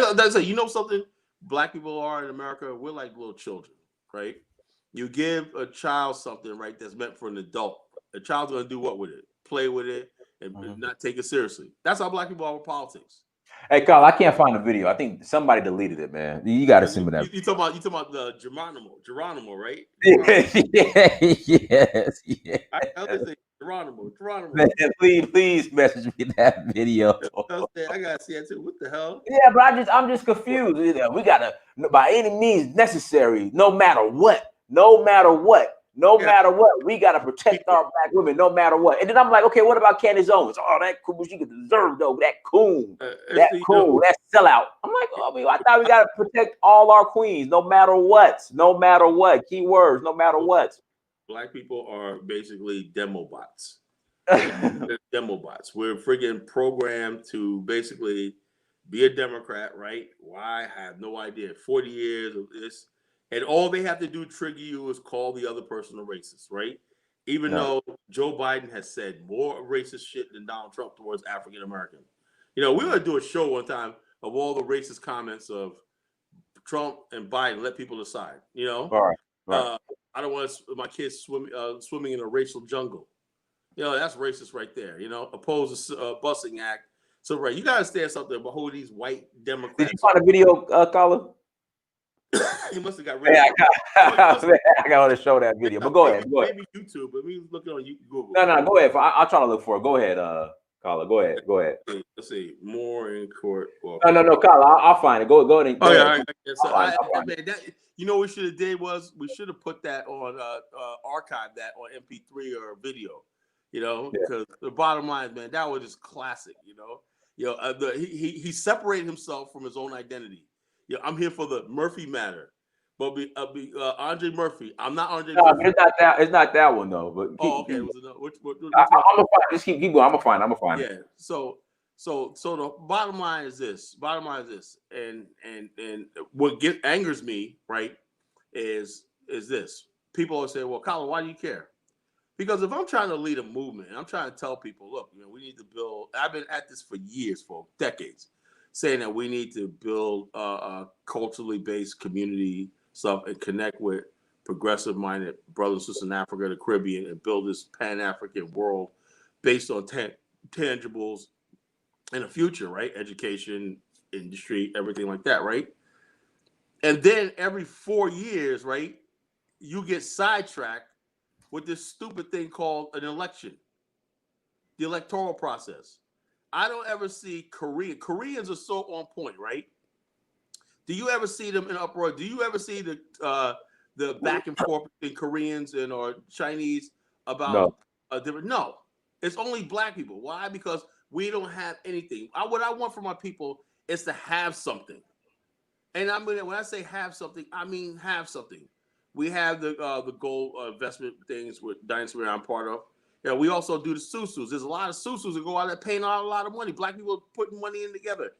that's something black people are in America, we're like little children, right? You give a child something, right, that's meant for an adult. The child's gonna do what with it? Play with it and not take it seriously. That's how black people are with politics. Hey, Carl, I can't find the video. I think somebody deleted it, man. You got to send me that. You talking about the Geronimo, right? Yes. I say Geronimo. Man, please message me that video. I gotta see that too. What the hell? Yeah, but I'm just confused. We gotta, by any means necessary, no matter what, we gotta protect our black women, no matter what. And then I'm like, okay, what about Candace Owens? Oh, that coon, she could deserve though. That coon, that sellout. I'm like, I thought we gotta protect all our queens, no matter what. Keywords, no matter what. Black people are basically demo bots. Demo bots. We're freaking programmed to basically be a Democrat, right? Why? I have no idea. 40 years of this. And all they have to do to trigger you is call the other person a racist, right? Even though Joe Biden has said more racist shit than Donald Trump towards African American. We were going to do a show one time of all the racist comments of Trump and Biden. Let people decide, All right. I don't want my kids swimming in a racial jungle. That's racist right there. Oppose a busing act. So, right, you got to understand something about who these white Democrats. Did you find a video, Colin? He must have got rid of it. I got to show that video. But go ahead. Maybe YouTube, but we looking on Google. No, go ahead. I'll try to look for it. Go ahead, Colin. Go ahead. Let's see. More in court. No, Colin. I'll find it. Go ahead. Go ahead. What we should have did was we should have put that on archive that on MP3 or video. Because the bottom line is, man, that was just classic. He separated himself from his own identity. I'm here for the Murphy matter, but Andre Murphy. I'm not Andre Murphy. It's not that one though. But okay. I'm gonna find. Just keep going. I'm gonna find. Yeah. So the bottom line is this. And what angers me, right, is this. People always say, "Well, Colin, why do you care?" Because if I'm trying to lead a movement and I'm trying to tell people, look, we need to build. I've been at this for years, for decades, saying that we need to build a culturally based community stuff and connect with progressive-minded brothers and sisters in Africa, the Caribbean, and build this Pan-African world based on tangibles in the future, right? Education, industry, everything like that, right? And then every 4 years, right, you get sidetracked with this stupid thing called an election, the electoral process. I don't ever see Koreans are so on point, right? Do you ever see them in uproar? Do you ever see the back and forth between Koreans and or Chinese about different? No, it's only black people. Why? Because we don't have anything. What I want for my people is to have something. And when I say have something, I mean have something. We have the gold investment things with Dynasty I'm part of. Yeah, we also do the susus. There's a lot of susus that go out there paying out a lot of money. Black people putting money in together.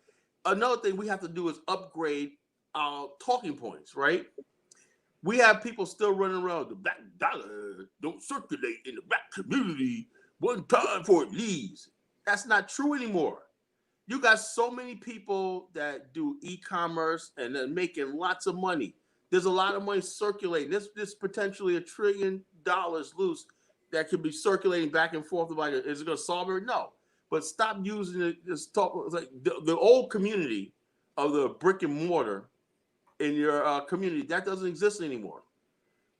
Another thing we have to do is upgrade our talking points, right? We have people still running around. The black dollar don't circulate in the black community one time before it leaves. That's not true anymore. You got so many people that do e-commerce and they're making lots of money. There's a lot of money circulating. This potentially $1 trillion loose that could be circulating back and forth. Like, is it going to solve it? No. But stop using it. Just talk like the old community of the brick and mortar in your community that doesn't exist anymore.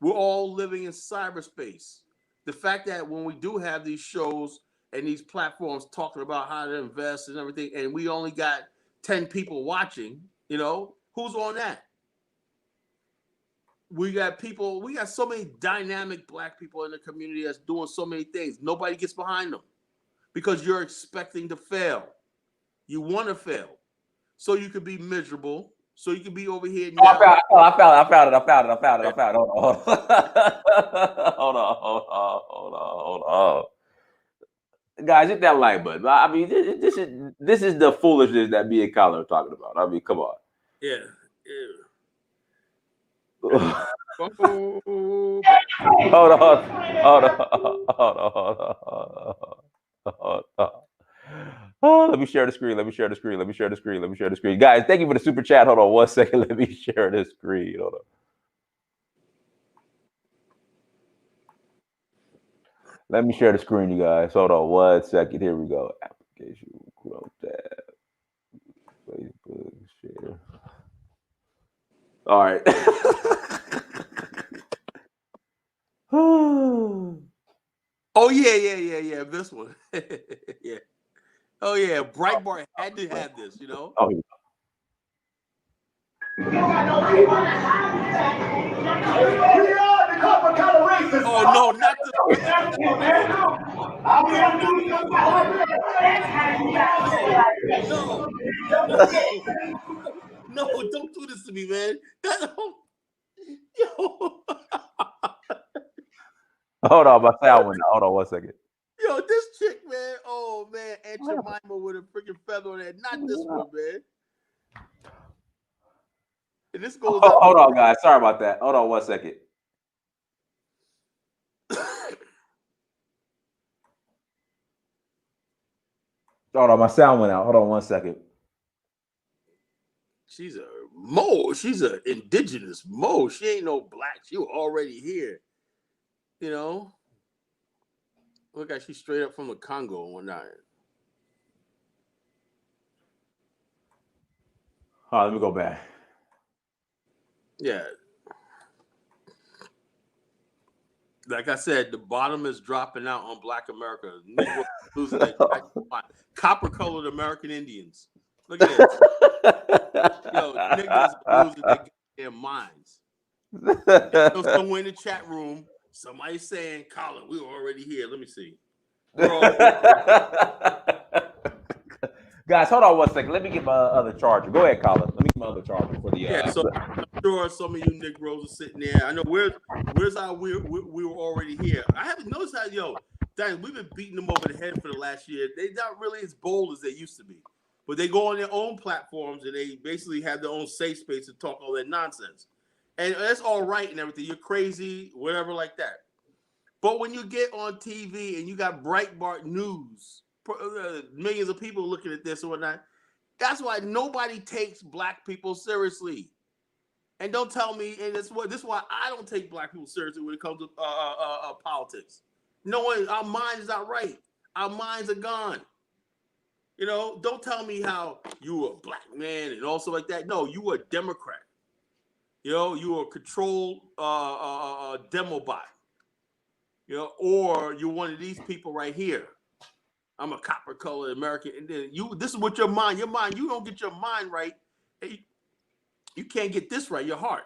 We're all living in cyberspace. The fact that when we do have these shows and these platforms talking about how to invest and everything, and we only got 10 people watching, you know, who's on that? We got so many dynamic black people in the community that's doing so many things. Nobody gets behind them because you're expecting to fail. You want to fail. So you could be miserable. So you can be over here now. I found it. Hold on. Guys, hit that like button. I mean, this is the foolishness that me and Colin are talking about. I mean, come on. Yeah. Hold on. Oh, let me share the screen. Guys, thank you for the super chat. Hold on 1 second. Let me share the screen. Hold on. Let me share the screen, you guys. Hold on 1 second. Here we go. Application Chrome tab. Facebook share. All right. Oh yeah. This one. Yeah. Oh yeah. Breitbart had to have this, you know. Oh, yeah. Oh no, not the. No, don't do this to me, man. Yo. Hold on, my sound went out. Hold on 1 second. Yo, this chick, man. Oh man, Aunt Jemima with a freaking feather on it. Not this one, man. And this goes. Hold on, guys. Sorry about that. Hold on 1 second. Hold on, my sound went out. Hold on 1 second. She's a Mo. She's an indigenous Mo. She ain't no black. She was already here. You know. Look like she's straight up from the Congo and whatnot. All right, let me go back. Yeah. Like I said, the bottom is dropping out on Black America. Losing copper-colored American Indians. Look at this. Yo, niggas losing their minds. So somewhere in the chat room, somebody's saying, Colin, we were already here. Let me see. Guys, hold on 1 second. Let me get my other charger. Go ahead, Colin. Let me get my other charger for the. Yeah, so I'm sure some of you Negroes are sitting there. I know where's our we were already here. I haven't noticed how Dan, we've been beating them over the head for the last year. They're not really as bold as they used to be, but they go on their own platforms and they basically have their own safe space to talk all that nonsense, and that's all right and everything. You're crazy, whatever, like that. But when you get on TV and you got Breitbart News, millions of people looking at this or whatnot, that's why nobody takes black people seriously. And don't tell me, and this is why I don't take black people seriously when it comes to politics. No one, our minds is not right. Our minds are gone. You know, don't tell me how you a black man and also like that. No, you a Democrat. You know, you a controlled demobot. You know, or you're one of these people right here. I'm a copper-colored American, and then this is what your mind. You don't get your mind right. You can't get this right. Your heart.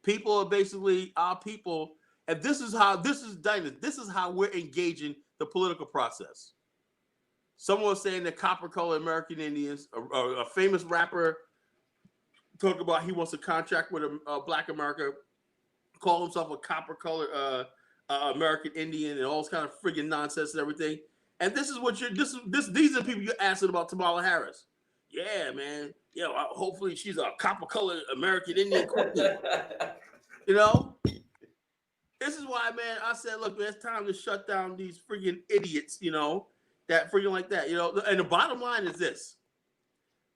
People are basically our people, and this is how we're engaging the political process. Someone was saying that copper-colored American Indians, a famous rapper, talk about he wants a contract with Black America, call himself a copper-colored American Indian, and all this kind of friggin' nonsense and everything. And this is what these are the people you're asking about Kamala Harris. Yeah, man. Yeah, hopefully she's a copper-colored American Indian queen. You know? This is why, man, I said, look, man, it's time to shut down these friggin' idiots, you know, that friggin' like that, you know. And the bottom line is this.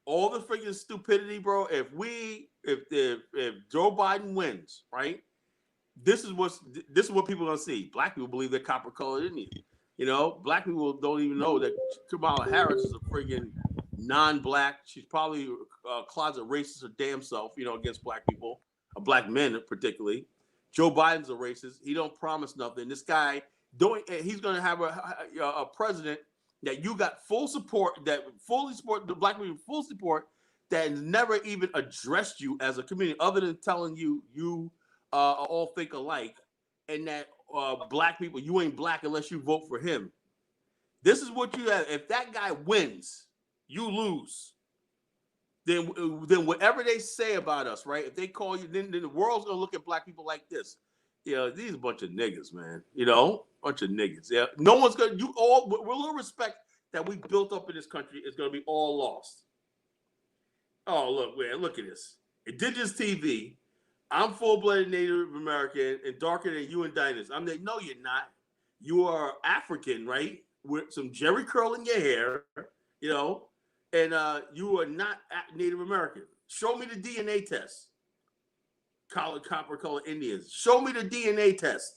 All the friggin' stupidity, bro, if Joe Biden wins, right? This is what people are gonna see. Black people believe they're copper-colored Indian. You know, black people don't even know that Kamala Harris is a friggin' non-black. She's probably a closet racist her damn self, you know, against black people, black men particularly. Joe Biden's a racist. He don't promise nothing. This guy he's gonna have a president that you got full support, that fully support the black people, full support, that never even addressed you as a community, other than telling you all think alike, and that black people, you ain't black unless you vote for him. This is what you have. If that guy wins, you lose. Then whatever they say about us, right? If they call you, then the world's gonna look at black people like this. You know, these are a bunch of niggas, man. You know, bunch of niggas. Yeah, no one's gonna. You all, with a little respect that we built up in this country, is gonna be all lost. Oh, look, man, look at this. Indigenous TV. I'm full-blooded Native American and darker than you and Dynast. I'm like, no, you're not. You are African, right? With some Jerry curl in your hair, you know, and you are not Native American. Show me the DNA test. Copper-colored Indians. Show me the DNA test.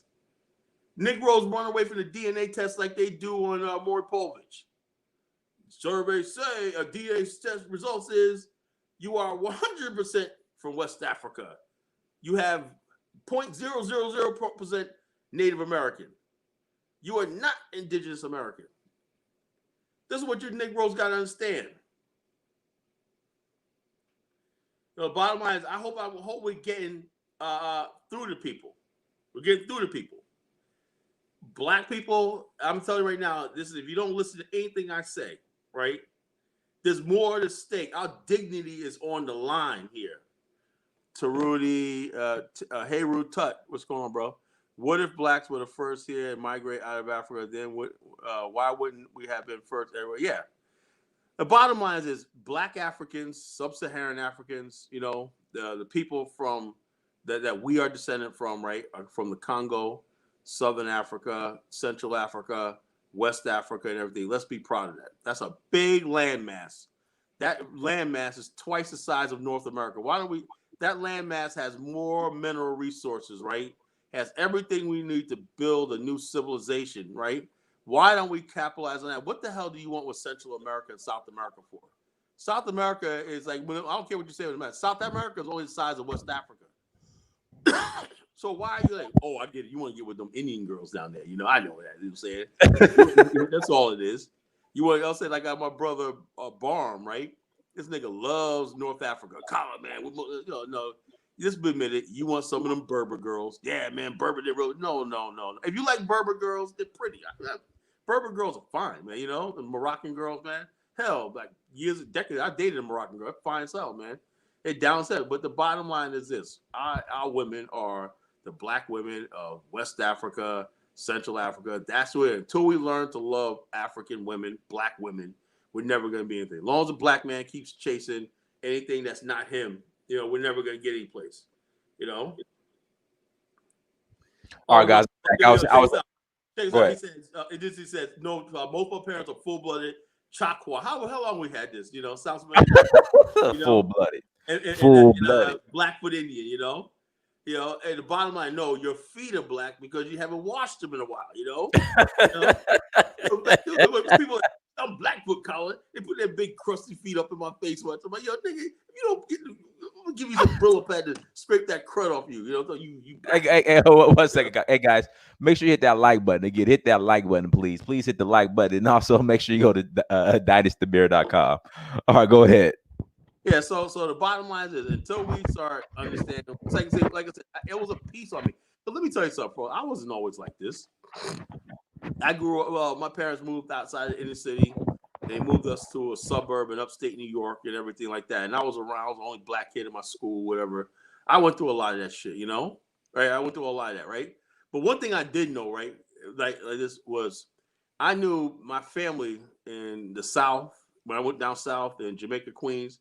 Negroes run away from the DNA test like they do on Maury Povich. Surveys say a DNA test results is you are 100% from West Africa. You have 0.000% Native American. You are not Indigenous American. This is what your Negroes got to understand. The bottom line is, I hope we're getting through to people. We're getting through to people. Black people, I'm telling you right now, this is, if you don't listen to anything I say, right? There's more at stake. Our dignity is on the line here. Tarudy, hey Rude Tut, what's going on, bro? What if blacks were the first here and migrate out of Africa? Then why wouldn't we have been first everywhere? Yeah. The bottom line is black Africans, sub-Saharan Africans, you know, the people from that we are descended from, right, are from the Congo, Southern Africa, Central Africa, West Africa, and everything. Let's be proud of that. That's a big landmass. That landmass is twice the size of North America. Why don't we? That landmass has more mineral resources, right? Has everything we need to build a new civilization, right? Why don't we capitalize on that? What the hell do you want with Central America and South America for? South America is like, I don't care what you say about it. South America is only the size of West Africa. So why are you like, oh, I get it. You want to get with them Indian girls down there. You know, I know that. You know what I'm saying? That's all it is. You want to say, like I got my brother Barm, right? This nigga loves North Africa. Collar, man. No. Just admit it. You want some of them Berber girls. Yeah, man. Berber, they're real. No. If you like Berber girls, they're pretty. Berber girls are fine, man. You know, the Moroccan girls, man. Hell, like decades, I dated a Moroccan girl. Fine as hell, man. They're down set. But the bottom line is this. Our women are the black women of West Africa, Central Africa. That's where, until we learn to love African women, black women, we're never going to be anything. As long as a black man keeps chasing anything that's not him, you know, we're never going to get any place, you know? All right, guys. He says, no, both our parents are full-blooded Chakwa. How long we had this, you know? Sounds familiar. Full-blooded. And Blackfoot Indian, you know? You know, and the bottom line, no, your feet are black because you haven't washed them in a while, you know? People, I'm Blackfoot collar. They put their big crusty feet up in my face once. I'm like, yo, nigga, I'm gonna give you some Brillo pad to scrape that crud off you. You know, so you. Hey, 1 second, hey guys, make sure you hit that like button again. Hit that like button, please. Please hit the like button, and also make sure you go to dynastymir.com. All right, go ahead. Yeah, so the bottom line is, until we start understanding, like I said, it was a piece on me. But let me tell you something, bro. I wasn't always like this. I grew up. Well, my parents moved outside the inner city. They moved us to a suburb in upstate New York and everything like that. And I was around. I was the only black kid in my school, whatever. I went through a lot of that shit, right? I went through a lot of that, right? But one thing I did know, right, like this was, I knew my family in the South, when I went down South in Jamaica, Queens,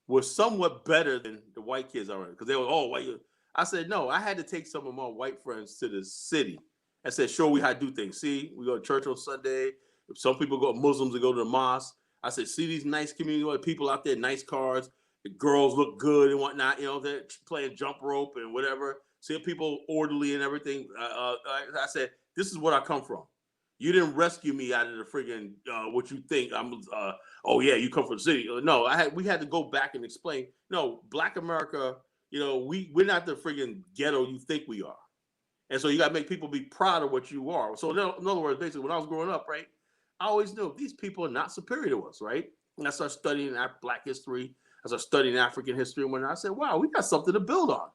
was somewhat better than the white kids already. Because they were, oh, white. I said, no, I had to take some of my white friends to the city. I said, show we how to do things. See, we go to church on Sunday. Some people go, Muslims, they go to the mosque. I said, see these nice community people out there, nice cars. The girls look good and whatnot. They're playing jump rope and whatever. See people orderly and everything. I said, this is what I come from. You didn't rescue me out of the friggin' what you think I'm. Oh yeah, you come from the city. No, we had to go back and explain. No, Black America. We're not the friggin' ghetto you think we are. And so you got to make people be proud of what you are. So in other words, basically, when I was growing up, right, I always knew these people are not superior to us, right? And I started studying Black history. I started studying African history. And when I said, wow, we got something to build on.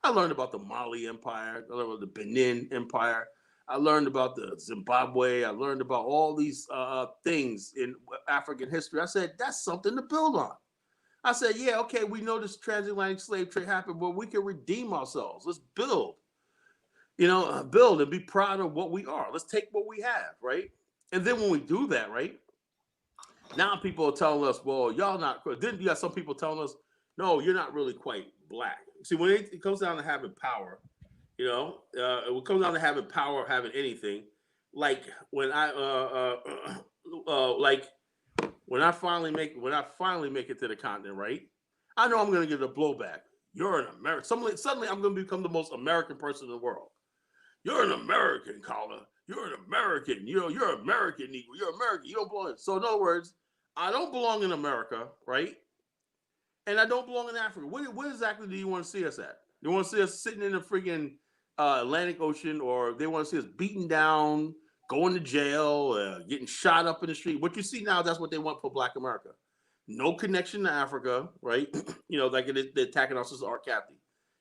I learned about the Mali Empire. I learned about the Benin Empire. I learned about the Zimbabwe. I learned about all these things in African history. I said, that's something to build on. I said, yeah, okay, we know this transatlantic slave trade happened, but we can redeem ourselves. Let's build. Build and be proud of what we are. Let's take what we have, right? And then when we do that, right? Now people are telling us, well, y'all not. Then you got some people telling us, no, you're not really quite Black. See, when it comes down to having power, it comes down to having power, having anything. Like when when I finally make it to the continent, right? I know I'm going to get a blowback. You're an American. Suddenly, I'm going to become the most American person in the world. You're an American, caller. You're an American. You're an American Negro. You're American. You don't belong. So in other words, I don't belong in America, right? And I don't belong in Africa. What exactly do you want to see us at? You want to see us sitting in the freaking Atlantic Ocean, or they want to see us beaten down, going to jail, getting shot up in the street? What you see now, that's what they want for Black America. No connection to Africa, right? Like they're attacking our sister R. Kathy.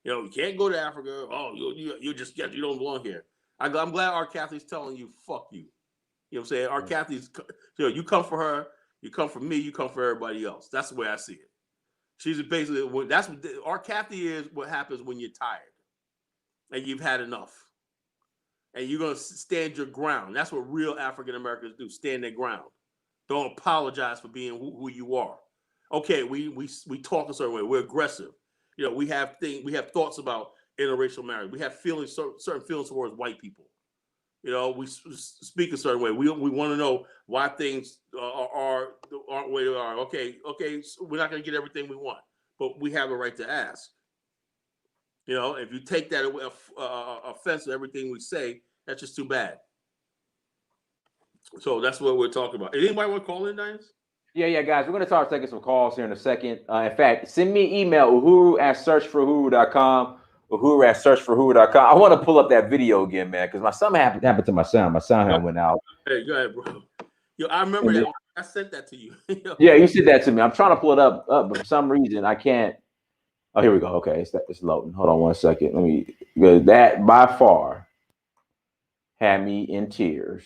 You can't go to Africa. Oh, you don't belong here. I'm glad R. Kathy's telling you, fuck you. You know what I'm saying? R. Kathy's, you come for her, you come for me, you come for everybody else. That's the way I see it. She's basically, that's what R. Kathy is. What happens when you're tired and you've had enough, and you're gonna stand your ground. That's what real African Americans do: stand their ground. Don't apologize for being who you are. Okay, we talk a certain way. We're aggressive. We have thoughts about interracial marriage. We have feelings, certain feelings towards white people. We speak a certain way. We want to know why things aren't the way they are. Okay, so we're not going to get everything we want, but we have a right to ask. If you take that offense to everything we say, that's just too bad. So that's what we're talking about. Anybody want to call in, Diane? Yeah, guys. We're going to start taking some calls here in a second. In fact, send me an email, uhuru@searchforhuru.com. uhuru@searchforhuru.com. I want to pull up that video again, man, because something happened to my sound. My sound went out. Hey, go ahead, bro. I remember that. I sent that to you. Yeah, you said that to me. I'm trying to pull it up, but for some reason I can't. Oh, here we go. Okay, it's loading. Hold on 1 second. Let me go. That by far had me in tears.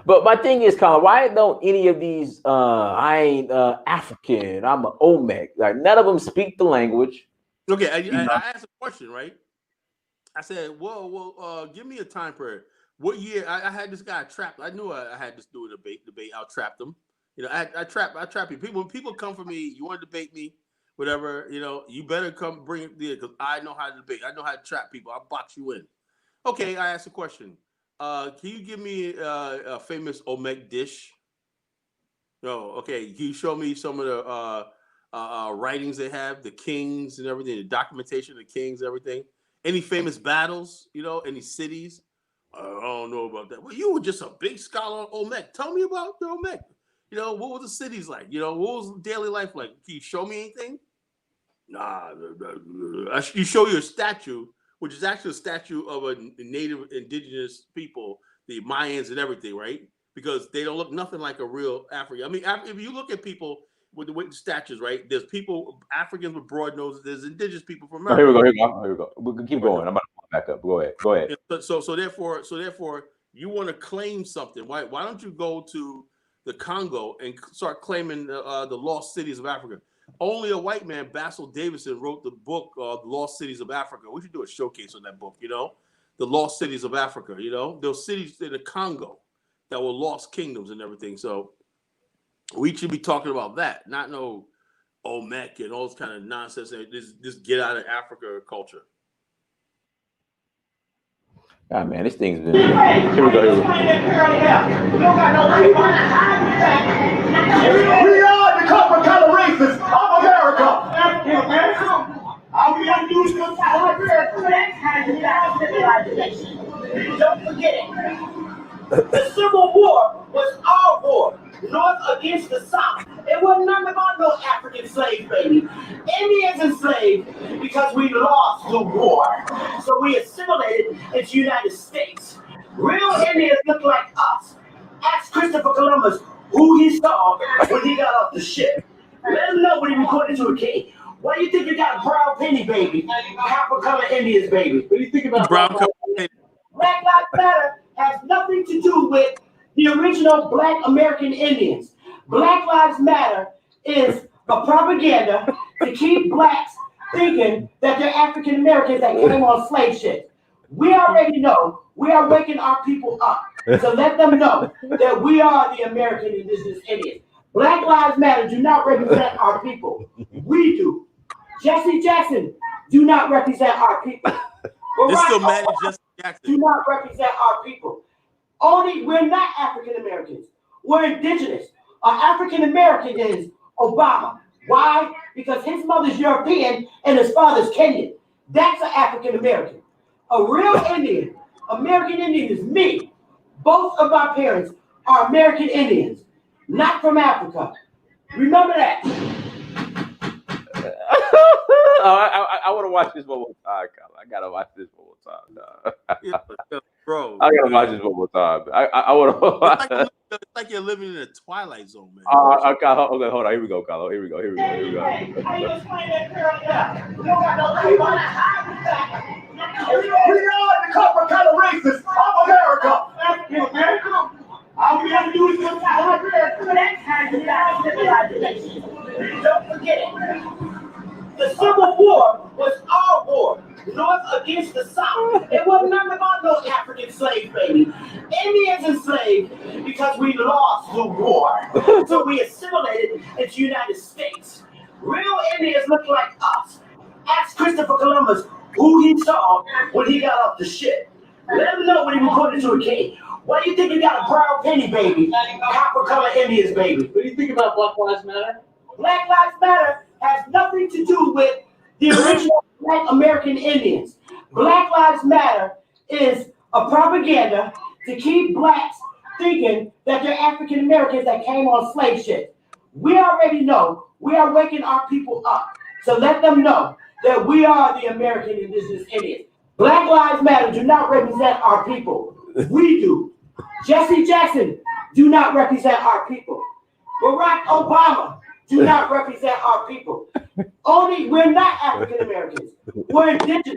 But my thing is, Colin, why don't any of these, I ain't African, I'm an Olmec, like none of them speak the language. Okay, I asked a question, right? I said, well, give me a time period. What year? I had this guy trapped. I knew I had to do a debate. I trapped him. I trap people. When people come for me, you want to debate me, whatever, you better come bring it there, because I know how to debate. I know how to trap people. I'll box you in. Okay, I asked a question. Can you give me a famous Olmec dish? No, okay. Can you show me some of the writings they have, the kings and everything, the documentation of the kings, everything? Any famous battles? Any cities? I don't know about that. Well, you were just a big scholar on Olmec. Tell me about the Olmec. What were the cities like? What was daily life like? Can you show me anything? Nah. You show you a statue, which is actually a statue of a native indigenous people, the Mayans and everything, right? Because they don't look nothing like a real African. I mean, if you look at people with the statues, right? There's people, Africans with broad noses. There's indigenous people from America. Here we go. We can keep going. I'm about back up. Go ahead. Go ahead. So therefore, you want to claim something. Why don't you go to the Congo and start claiming the lost cities of Africa? Only a white man, Basil Davidson, wrote the book The Lost Cities of Africa. We should do a showcase on that book, the lost cities of Africa, those cities in the Congo that were lost kingdoms and everything. So we should be talking about that, not no Olmec and all this kind of nonsense. Just get out of Africa culture. Ah, man, this thing's been. Here we go. We are the copper color racists of America. All we have to do is come Don't forget it. The Civil War was our war, North against the South. It wasn't nothing about no African slave, baby. Indians enslaved because we lost the war. So we assimilated into the United States. Real Indians look like us. Ask Christopher Columbus who he saw when he got off the ship. Let him know when he recorded to a king. Why do you think you got a brown penny, baby? Copper color Indians, baby. What do you think about brown color? Black Lives Matter has nothing to do with the original Black American Indians. Black Lives Matter is a propaganda to keep blacks thinking that they're African Americans that came on slave ships. We already know we are waking our people up to let them know that we are the American indigenous Indians. Black Lives Matter do not represent our people. We do. Jesse Jackson do not represent our people. This still mad at Jesse Jackson. Do not represent our people. We're not African Americans. We're indigenous. African American is Obama. Why? Because his mother's European and his father's Kenyan. That's an African American. A real Indian, American Indian is me. Both of our parents are American Indians, not from Africa. Remember that. I want to watch this one more time, Colin. I gotta watch this one more time, bro. I gotta watch this one more time. I want to. It's like you're living in a twilight zone, man. Okay, hold on. Here we go, Carlo. Here we go. How you explain that girl? We don't got no We are the copper color racists of America. All we have to do is come Don't forget it. The Civil War was our war, North against the South. It wasn't nothing about no African slave, baby. Indians enslaved because we lost the war. So we assimilated into the United States. Real Indians look like us. Ask Christopher Columbus who he saw when he got off the ship. Let him know when he recorded to a king. Why do you think you got a brown penny, baby? Copper color Indians, baby. What do you think about Black Lives Matter? Black Lives Matter has nothing to do with the original Black American Indians. Black Lives Matter is a propaganda to keep blacks thinking that they're African Americans that came on slave ships. We already know we are waking our people up to let them know that we are the American indigenous Indians. Black Lives Matter do not represent our people. We do. Jesse Jackson do not represent our people. Barack Obama do not represent our people. We're not African Americans. We're indigenous.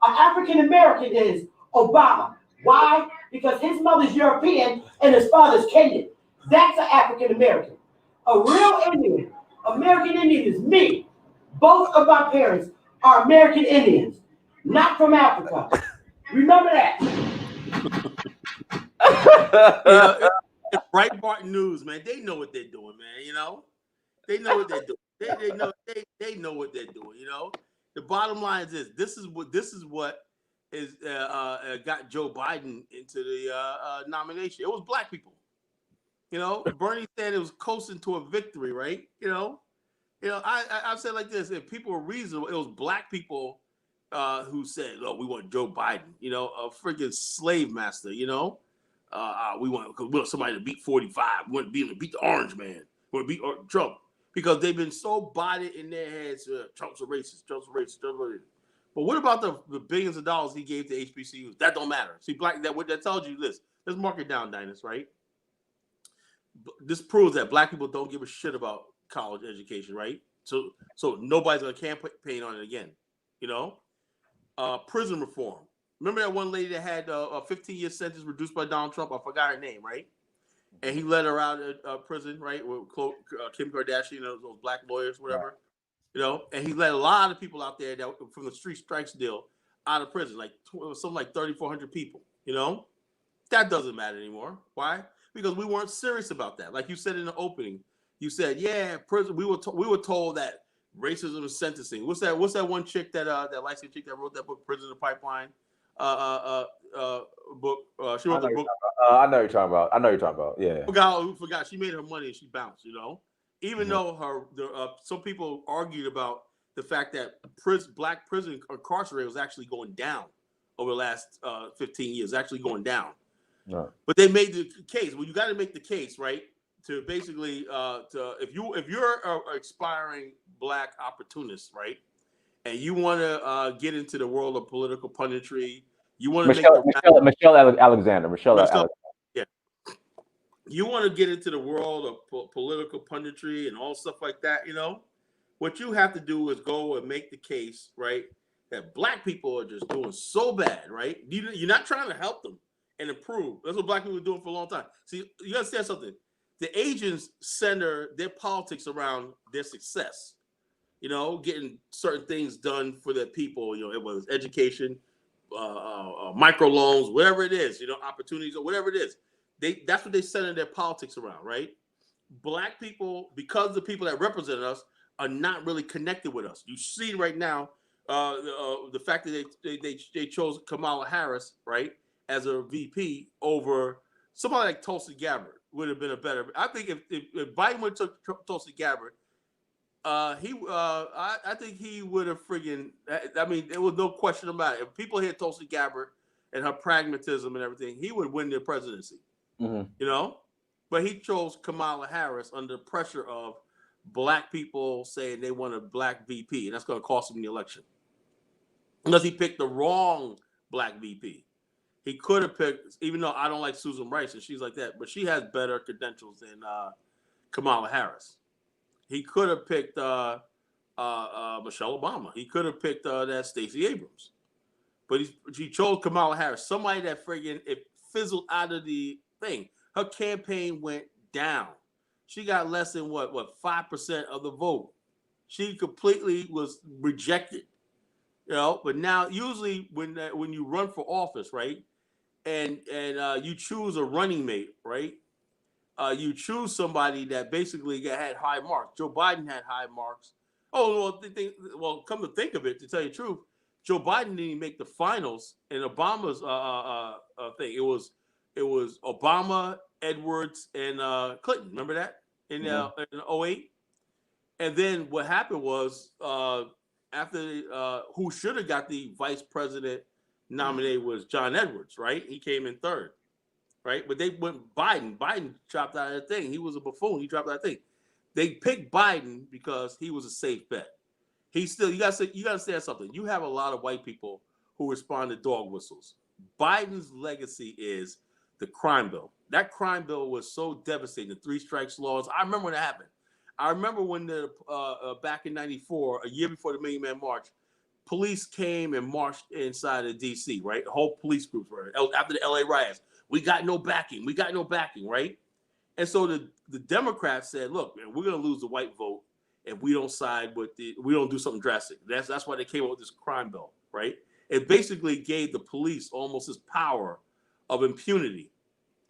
African American is Obama. Why? Because his mother's European and his father's Kenyan. That's an African American. A real Indian, American Indian is me. Both of my parents are American Indians, not from Africa. Remember that. It's Breitbart News, man. They know what they're doing, man. They know what they're doing. They know what they're doing. The bottom line is this is what is got Joe Biden into the nomination. It was black people. Bernie Sanders was coasting to a victory, right? I've said like this: if people were reasonable, it was black people who said, "Look, we want Joe Biden." A freaking slave master. We want somebody to beat 45. We want to beat the orange man. We want to beat Trump because they've been so bodied in their heads. Trump's a racist. Trump's a racist. Trump's a racist. But what about the billions of dollars he gave to HBCUs? That don't matter. See, what that tells you this. Let's mark it down, Dynast, right? This proves that black people don't give a shit about college education, right? So nobody's gonna campaign on it again. Prison reform. Remember that one lady that had a 15-year sentence reduced by Donald Trump? I forgot her name, right? And he let her out of prison, right? With Kim Kardashian, those black lawyers, whatever. Right. And he let a lot of people out there that from the Street Strikes deal out of prison, like something like 3,400 people. That doesn't matter anymore. Why? Because we weren't serious about that. Like you said in the opening, you said, "Yeah, prison." We were told that racism is sentencing. What's that one chick that light-skinned chick that wrote that book, Prison in the Pipeline? Book. She wrote the book. I know you're talking about. Yeah. Forgot. She made her money and she bounced. Even though some people argued about the fact that black prison incarceration was actually going down over the last 15 years, actually going down. Right. But they made the case. Well, you got to make the case, right? To basically, if you're an expiring black opportunist, right, and you want to get into the world of political punditry, you want to Michelle Alexander. Yeah. You want to get into the world of political punditry and all stuff like that, what you have to do is go and make the case, right, that black people are just doing so bad, right? You're not trying to help them and improve. That's what black people are doing for a long time. See, you understand something? The Asians center their politics around their success, getting certain things done for their people, it was education, microloans, whatever it is, opportunities or whatever it is. That's what they center their politics around, right? Black people, because the people that represent us are not really connected with us. You see right now the fact that they chose Kamala Harris, right, as a VP over somebody like Tulsi Gabbard would have been a better. I think if Biden would have took Tulsi Gabbard, I think he would have friggin'. I mean, there was no question about it. If people hear Tulsi Gabbard and her pragmatism and everything, he would win the presidency. But he chose Kamala Harris under pressure of black people saying they want a black VP, and that's going to cost him the election. Unless he picked the wrong black VP. He could have picked, even though I don't like Susan Rice and she's like that, but she has better credentials than Kamala Harris. He could have picked Michelle Obama. He could have picked that Stacey Abrams. But he chose Kamala Harris, somebody that friggin' it fizzled out of the thing. Her campaign went down. She got less than what 5% of the vote. She completely was rejected. But now usually when you run for office, right, and you choose a running mate, right, you choose somebody that basically had high marks. Joe Biden had high marks. Oh well, come to think of it, to tell you the truth, Joe Biden didn't even make the finals in Obama's thing. It was Obama, Edwards, and Clinton. Remember that in 2008? And then what happened was after who should have got the vice president nominated was John Edwards, right? He came in third, right? But they went Biden. Biden dropped out of the thing. He was a buffoon. He dropped out of the thing. They picked Biden because he was a safe bet. You gotta understand something. You have a lot of white people who respond to dog whistles. Biden's legacy is the crime bill. That crime bill was so devastating. The 3 strikes laws. I remember when it happened. I remember when back in '94, a year before the Million Man March, police came and marched inside of DC, right? The whole police groups were after the LA riots. We got no backing. We got no backing, right? And so the Democrats said, look, man, we're going to lose the white vote if we don't side with we don't do something drastic. That's why they came up with this crime bill, right? It basically gave the police almost this power of impunity.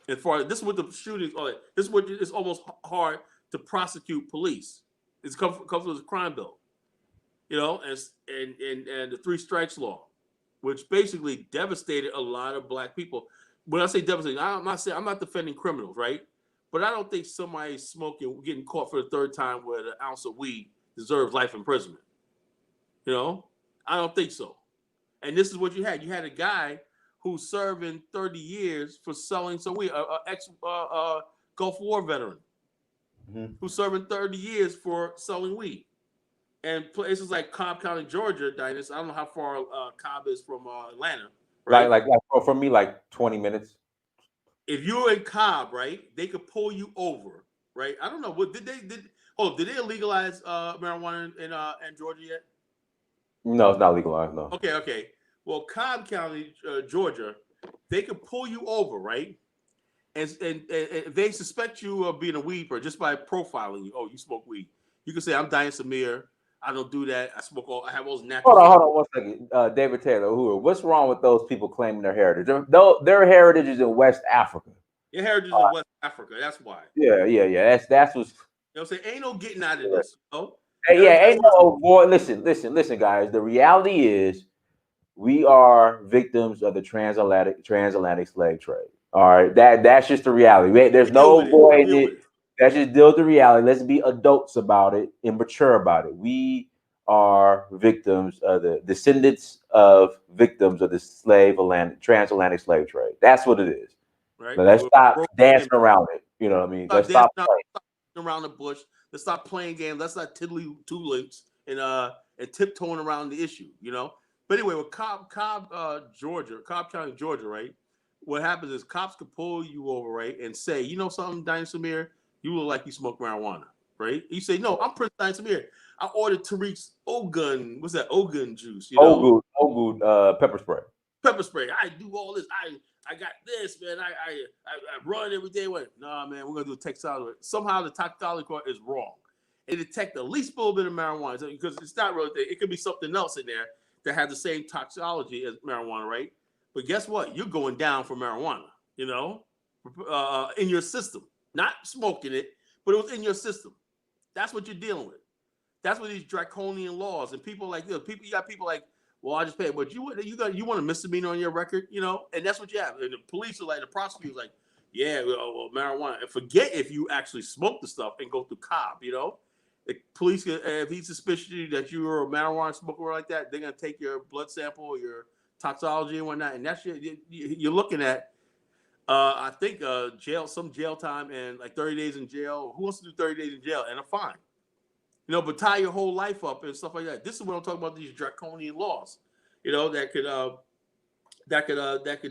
And this is what the shootings are. This is what it's almost hard to prosecute police. It comes with a crime bill, and the 3 strikes law, which basically devastated a lot of black people. When I say devastating, I'm not defending criminals, right? But I don't think somebody smoking, getting caught for the 3rd time with an ounce of weed deserves life imprisonment. I don't think so. And this is what you had. You had a guy who's serving 30 years for selling some weed, an ex Gulf War veteran who's serving 30 years for selling weed. And places like Cobb County, Georgia, Dynas, I don't know how far Cobb is from Atlanta. Right? Like for me, like 20 minutes. If you're in Cobb, right, they could pull you over, right? I don't know. What did they legalize marijuana in Georgia yet? No, it's not legalized. No. Okay. Well, Cobb County, Georgia, they could pull you over, right? And they suspect you of being a weed person just by profiling you. Oh, you smoke weed. You can say, I'm Diane Samir. I don't do that. I smoke all. I have all those natural. Hold on 1 second. David Taylor, what's wrong with those people claiming their heritage? Their heritage is in West Africa. Your heritage is in West Africa. That's why. Yeah. That's what's. You know what I'm saying? Ain't no getting out of this. You know? Ain't no boy. Listen, guys. The reality is, we are victims of the transatlantic slave trade. All right, that's just the reality. There's no boy in it. That's just deal with the reality. Let's be adults about it and mature about it. We are victims of the descendants of victims of the transatlantic slave trade. That's what it is. Right. Now, let's stop dancing around it. You know what I mean? Let's stop playing around the bush. Let's stop playing games. Let's not tiddly two links and tiptoeing around the issue. You know. But anyway, with Cobb County, Georgia, right? What happens is cops could pull you over, right, and say, you know something, Diane Samir, you look like you smoke marijuana, right? You say, no, I'm Prince Diane Samir. I ordered Tariq's Ogun. What's that? Ogun juice. You know? Ogun pepper spray. Pepper spray. I do all this. I got this, man. I run every day. Wait, nah, man, we're gonna do a toxicology. Somehow the toxicology report is wrong. It detect at least a little bit of marijuana because it's not really. It could be something else in there that have the same toxicology as marijuana, right? But guess what? You're going down for marijuana, you know, in your system. Not smoking it, but it was in your system. That's what you're dealing with. That's what these draconian laws and people like this. You got people like, well, I just paid, but you want a misdemeanor on your record, you know, and that's what you have. And the police are like, the prosecutor's like, yeah, well, marijuana. And forget if you actually smoke the stuff and go through Cobb, you know. The police, if he's suspicious that you were a marijuana smoker like that, they're gonna take your blood sample, your toxicology and whatnot, and that's you're looking at. I think some jail time and like 30 days in jail. Who wants to do 30 days in jail and a fine? You know, but tie your whole life up and stuff like that. This is what I'm talking about. These draconian laws, you know, that could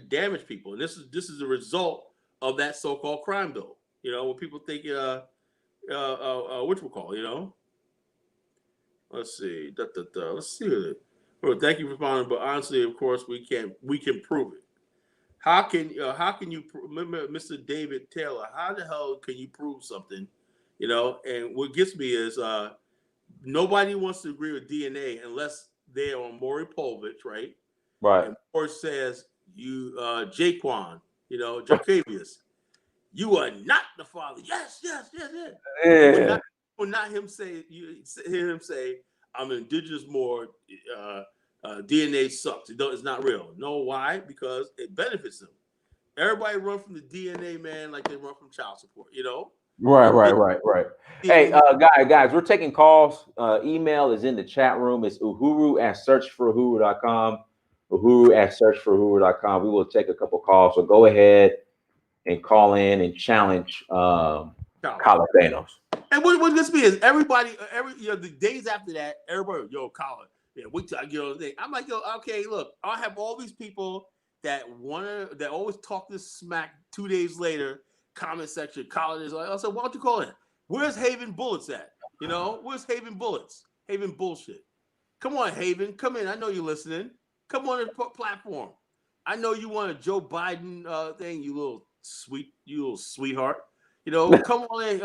damage people. And this is a result of that so-called crime bill. You know, when people think which we'll call, you know. Let's see. Let's see. Well, thank you for responding, but honestly, of course, we can prove it. How can you remember Mr. David Taylor? How the hell can you prove something? You know, and what gets me is nobody wants to agree with DNA unless they're on Maury Povich, right? Right. And Maury says you Jaquan, you know, Jacavius. You are not the father. Yes. Yeah. Will not him say. You hear him say, "I'm indigenous more. DNA sucks. It's not real." No, why? Because it benefits them. Everybody run from the DNA, man, like they run from child support. You know. Right. Hey, guys, we're taking calls. Email is in the chat room. It's uhuru@searchforuhuru.com. uhuru@searchforuhuru.com. We will take a couple calls. So go ahead and call in and challenge Calabanos. And what gets me is everybody, the days after that, everybody, yo, Colin, yeah, wait till I get on the thing. I'm like, yo, okay, look, I have all these people that always talk this smack 2 days later, comment section, Colin is like, I said, why don't you call in? Where's Haven Bullets at? You know, where's Haven Bullets? Haven bullshit. Come on, Haven, come in. I know you're listening. Come on the platform. I know you want a Joe Biden thing, you little sweetheart. You know, come on in,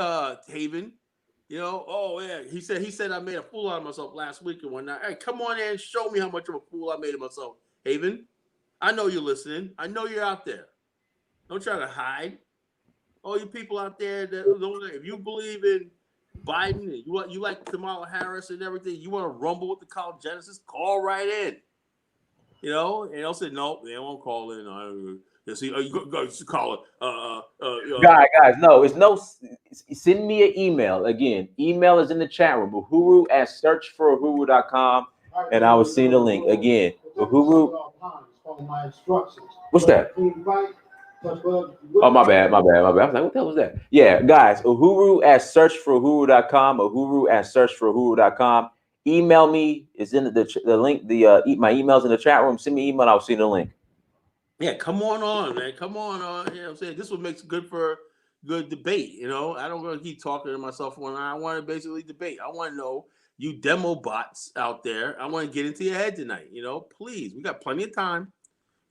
Haven. You know, oh yeah, he said I made a fool out of myself last week and whatnot. Hey, come on in and show me how much of a fool I made of myself, Haven. I know you're listening. I know you're out there. Don't try to hide. All you people out there if you believe in Biden and you like Kamala Harris and everything, you want to rumble with the college Genesis, call right in. You know, and they'll say no, they won't call in. See, you go call it. Guys, no, it's no. Send me an email. Again, email is in the chat room. uhuru@searchforuhuru.com, and I will send the link again. Uhuru. What's that? Oh, my bad. I was like, what the hell was that? Yeah, guys, uhuru@searchforuhuru.com. uhuru@searchforuhuru.com. Email me. It's in the link. My email's in the chat room. Send me an email. And I'll send the link. Yeah, come on, man. Come on. You know what I'm saying? This what makes good for good debate. You know, I don't want to keep talking to myself when I want to basically debate. I want to know you demo bots out there, I want to get into your head tonight. Please, we got plenty of time.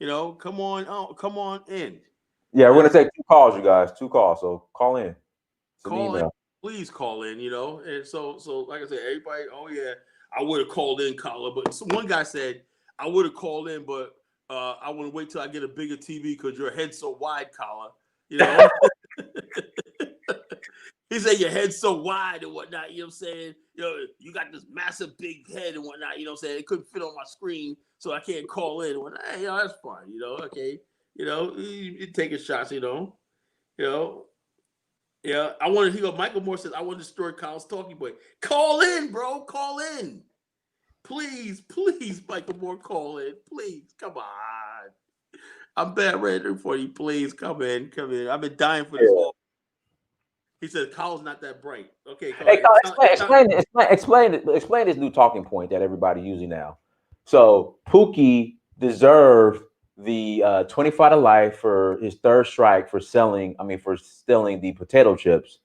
Come on in. Yeah, we're gonna take 2 calls, you guys. 2 calls. So call in. Call in, please call in. And so like I said, everybody. Oh yeah, I would have called in, Collar, but one guy said I would have called in, but I want to wait till I get a bigger TV because your head's so wide, Collar. He said your head's so wide and whatnot. You know what I'm saying? You got this massive big head and whatnot. You know what I'm saying? It couldn't fit on my screen, so I can't call in. And whatnot. Hey, that's fine. Okay. You taking shots. Yeah, I wanted. He go. Michael Moore says, "I want to destroy Kyle's talking point. Call in, bro. Call in, please, Michael Moore. Call in, please. Come on. I'm bad ready for you. Please come in. I've been dying for this all." He said, "Kyle's not that bright." Okay, hey, explain this new talking point that everybody's using now. So Pookie deserved the 25 to life for his 3rd strike for stealing the potato chips,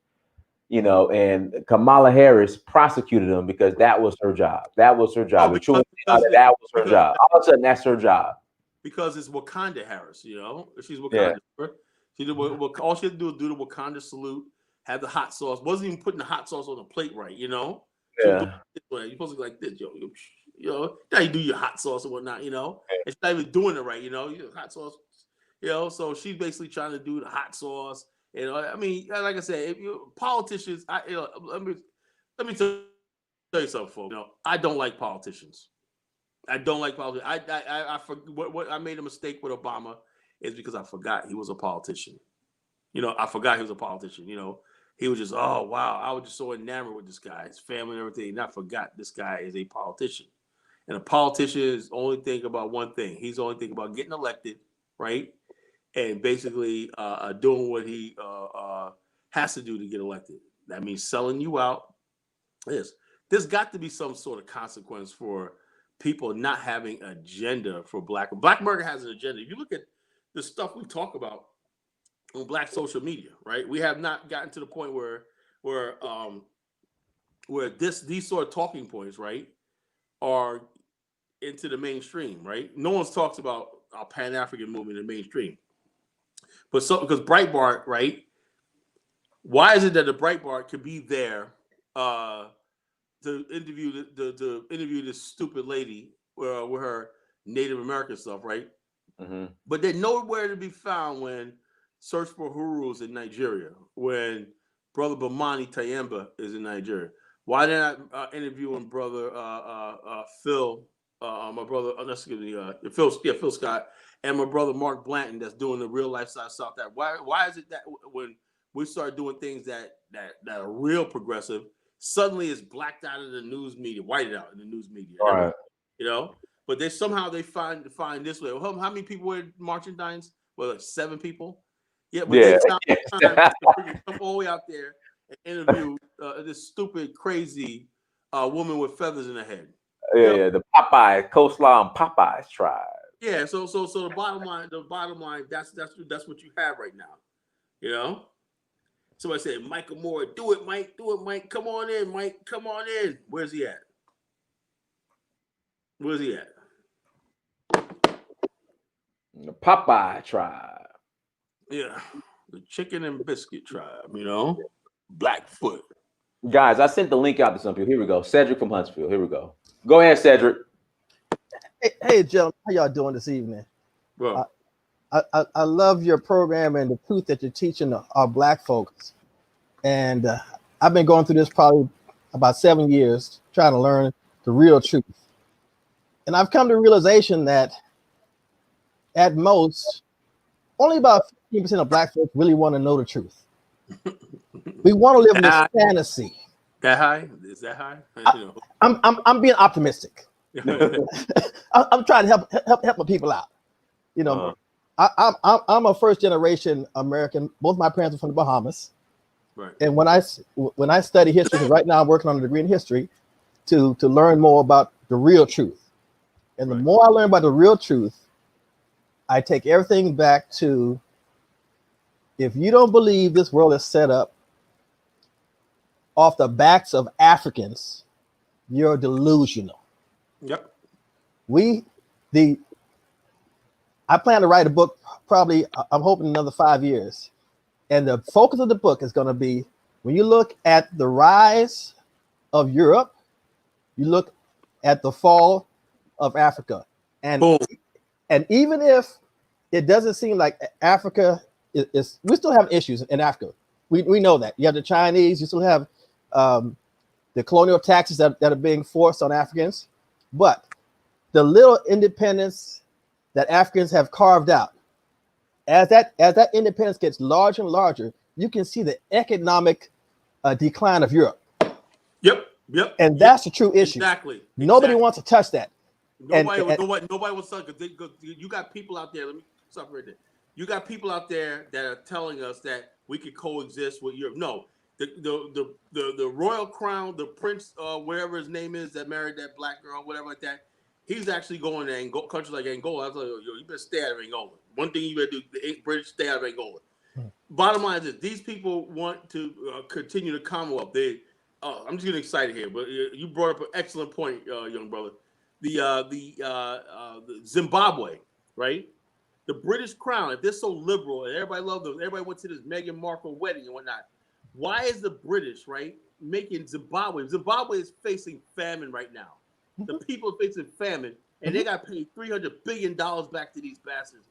and Kamala Harris prosecuted him because that was her job. That was her job. That was her job. All of a sudden, that's her job. Because it's Wakanda Harris, she's Wakanda. Yeah. All she had to do is do the Wakanda salute, have the hot sauce. Wasn't even putting the hot sauce on the plate right, Yeah. You're supposed to be like this, now you do your hot sauce and whatnot, And she's not even doing it right, hot sauce, So she's basically trying to do the hot sauce. Like I said, if you politicians, let me tell you something, folks. I don't like politicians. I don't like politics. What I made a mistake with Obama is because I forgot he was a politician. I forgot he was a politician. He was just, oh wow, I was just so enamored with this guy, his family and everything. And I forgot this guy is a politician. And a politician is only thinking about one thing. He's only thinking about getting elected, right? And basically doing what he has to do to get elected. That means selling you out. There's got to be some sort of consequence for people not having an agenda for Black America has an agenda. If you look at the stuff we talk about on Black social media, right? We have not gotten to the point where these sort of talking points, right, are into the mainstream, right? No one's talks about our Pan-African movement in the mainstream. But because Breitbart, right? Why is it that the Breitbart could be there to interview this stupid lady with her Native American stuff, right? Mm-hmm. But they're nowhere to be found when Search for Hurus in Nigeria, when Brother Bomani Tayemba is in Nigeria. Why they're not interviewing Brother Phil, my brother, Phil Scott, and my brother Mark Blanton that's doing the Real Lifestyle South Africa. Why is it that when we start doing things that are real progressive, suddenly it's blacked out of the news media, whited out in the news media, right? But they find this way. Well, how many people were marching Dines? Well, like 7 people. Yeah, but they found time to come all the way out there and interview this stupid, crazy woman with feathers in her head. Yeah, the Popeye coleslaw and Popeyes tribe. Yeah, so the bottom line, that's what you have right now. Somebody said, Michael Moore, do it, Mike, come on in, Mike, come on in. Where's he at? The Popeye tribe. Yeah, the chicken and biscuit tribe, Blackfoot. Guys, I sent the link out to some people. Here we go. Cedric from Huntsville. Here we go. Go ahead, Cedric. Hey, gentlemen, how y'all doing this evening? Well, I love your program and the truth that you're teaching our Black folks. And I've been going through this probably about 7 years, trying to learn the real truth. And I've come to the realization that at most, only about 15% of Black folks really want to know the truth. We want to live in this fantasy. That high? Is that high? I'm being optimistic. I'm trying to help my people out. I'm a first generation American. Both my parents are from the Bahamas. Right. And when I study history, because right now I'm working on a degree in history, to learn more about the real truth. And the more I learn about the real truth, I take everything back to, if you don't believe this world is set up off the backs of Africans, you're delusional. Yep. I plan to write a book probably, I'm hoping another 5 years. And the focus of the book is going to be when you look at the rise of Europe, you look at the fall of Africa. And Boom. And even if it doesn't seem like Africa is we still have issues in Africa. We know that. You have the Chinese, you still have the colonial taxes that are being forced on Africans. But the little independence that Africans have carved out, as that independence gets larger and larger, you can see the economic decline of Europe. Yep. And that's the true issue. Exactly. Nobody wants to touch that. Nobody will suck because you got people out there. Let me stop right there. You got people out there that are telling us that we could coexist with Europe. No, the royal crown, the prince, whatever his name is, that married that black girl, whatever like that. He's actually going to countries like Angola. I was like, yo, you better stay out of Angola. One thing you better do, the British, stay out of Angola. Bottom line is this: these people want to continue the Commonwealth. I'm just getting excited here, but you brought up an excellent point, young brother. The Zimbabwe, right? The British crown, if they're so liberal and everybody loved them, everybody went to this Meghan Markle wedding and whatnot. Why is the British, right, making Zimbabwe? Zimbabwe is facing famine right now. The people are facing famine, and they got paid $300 billion back to these bastards,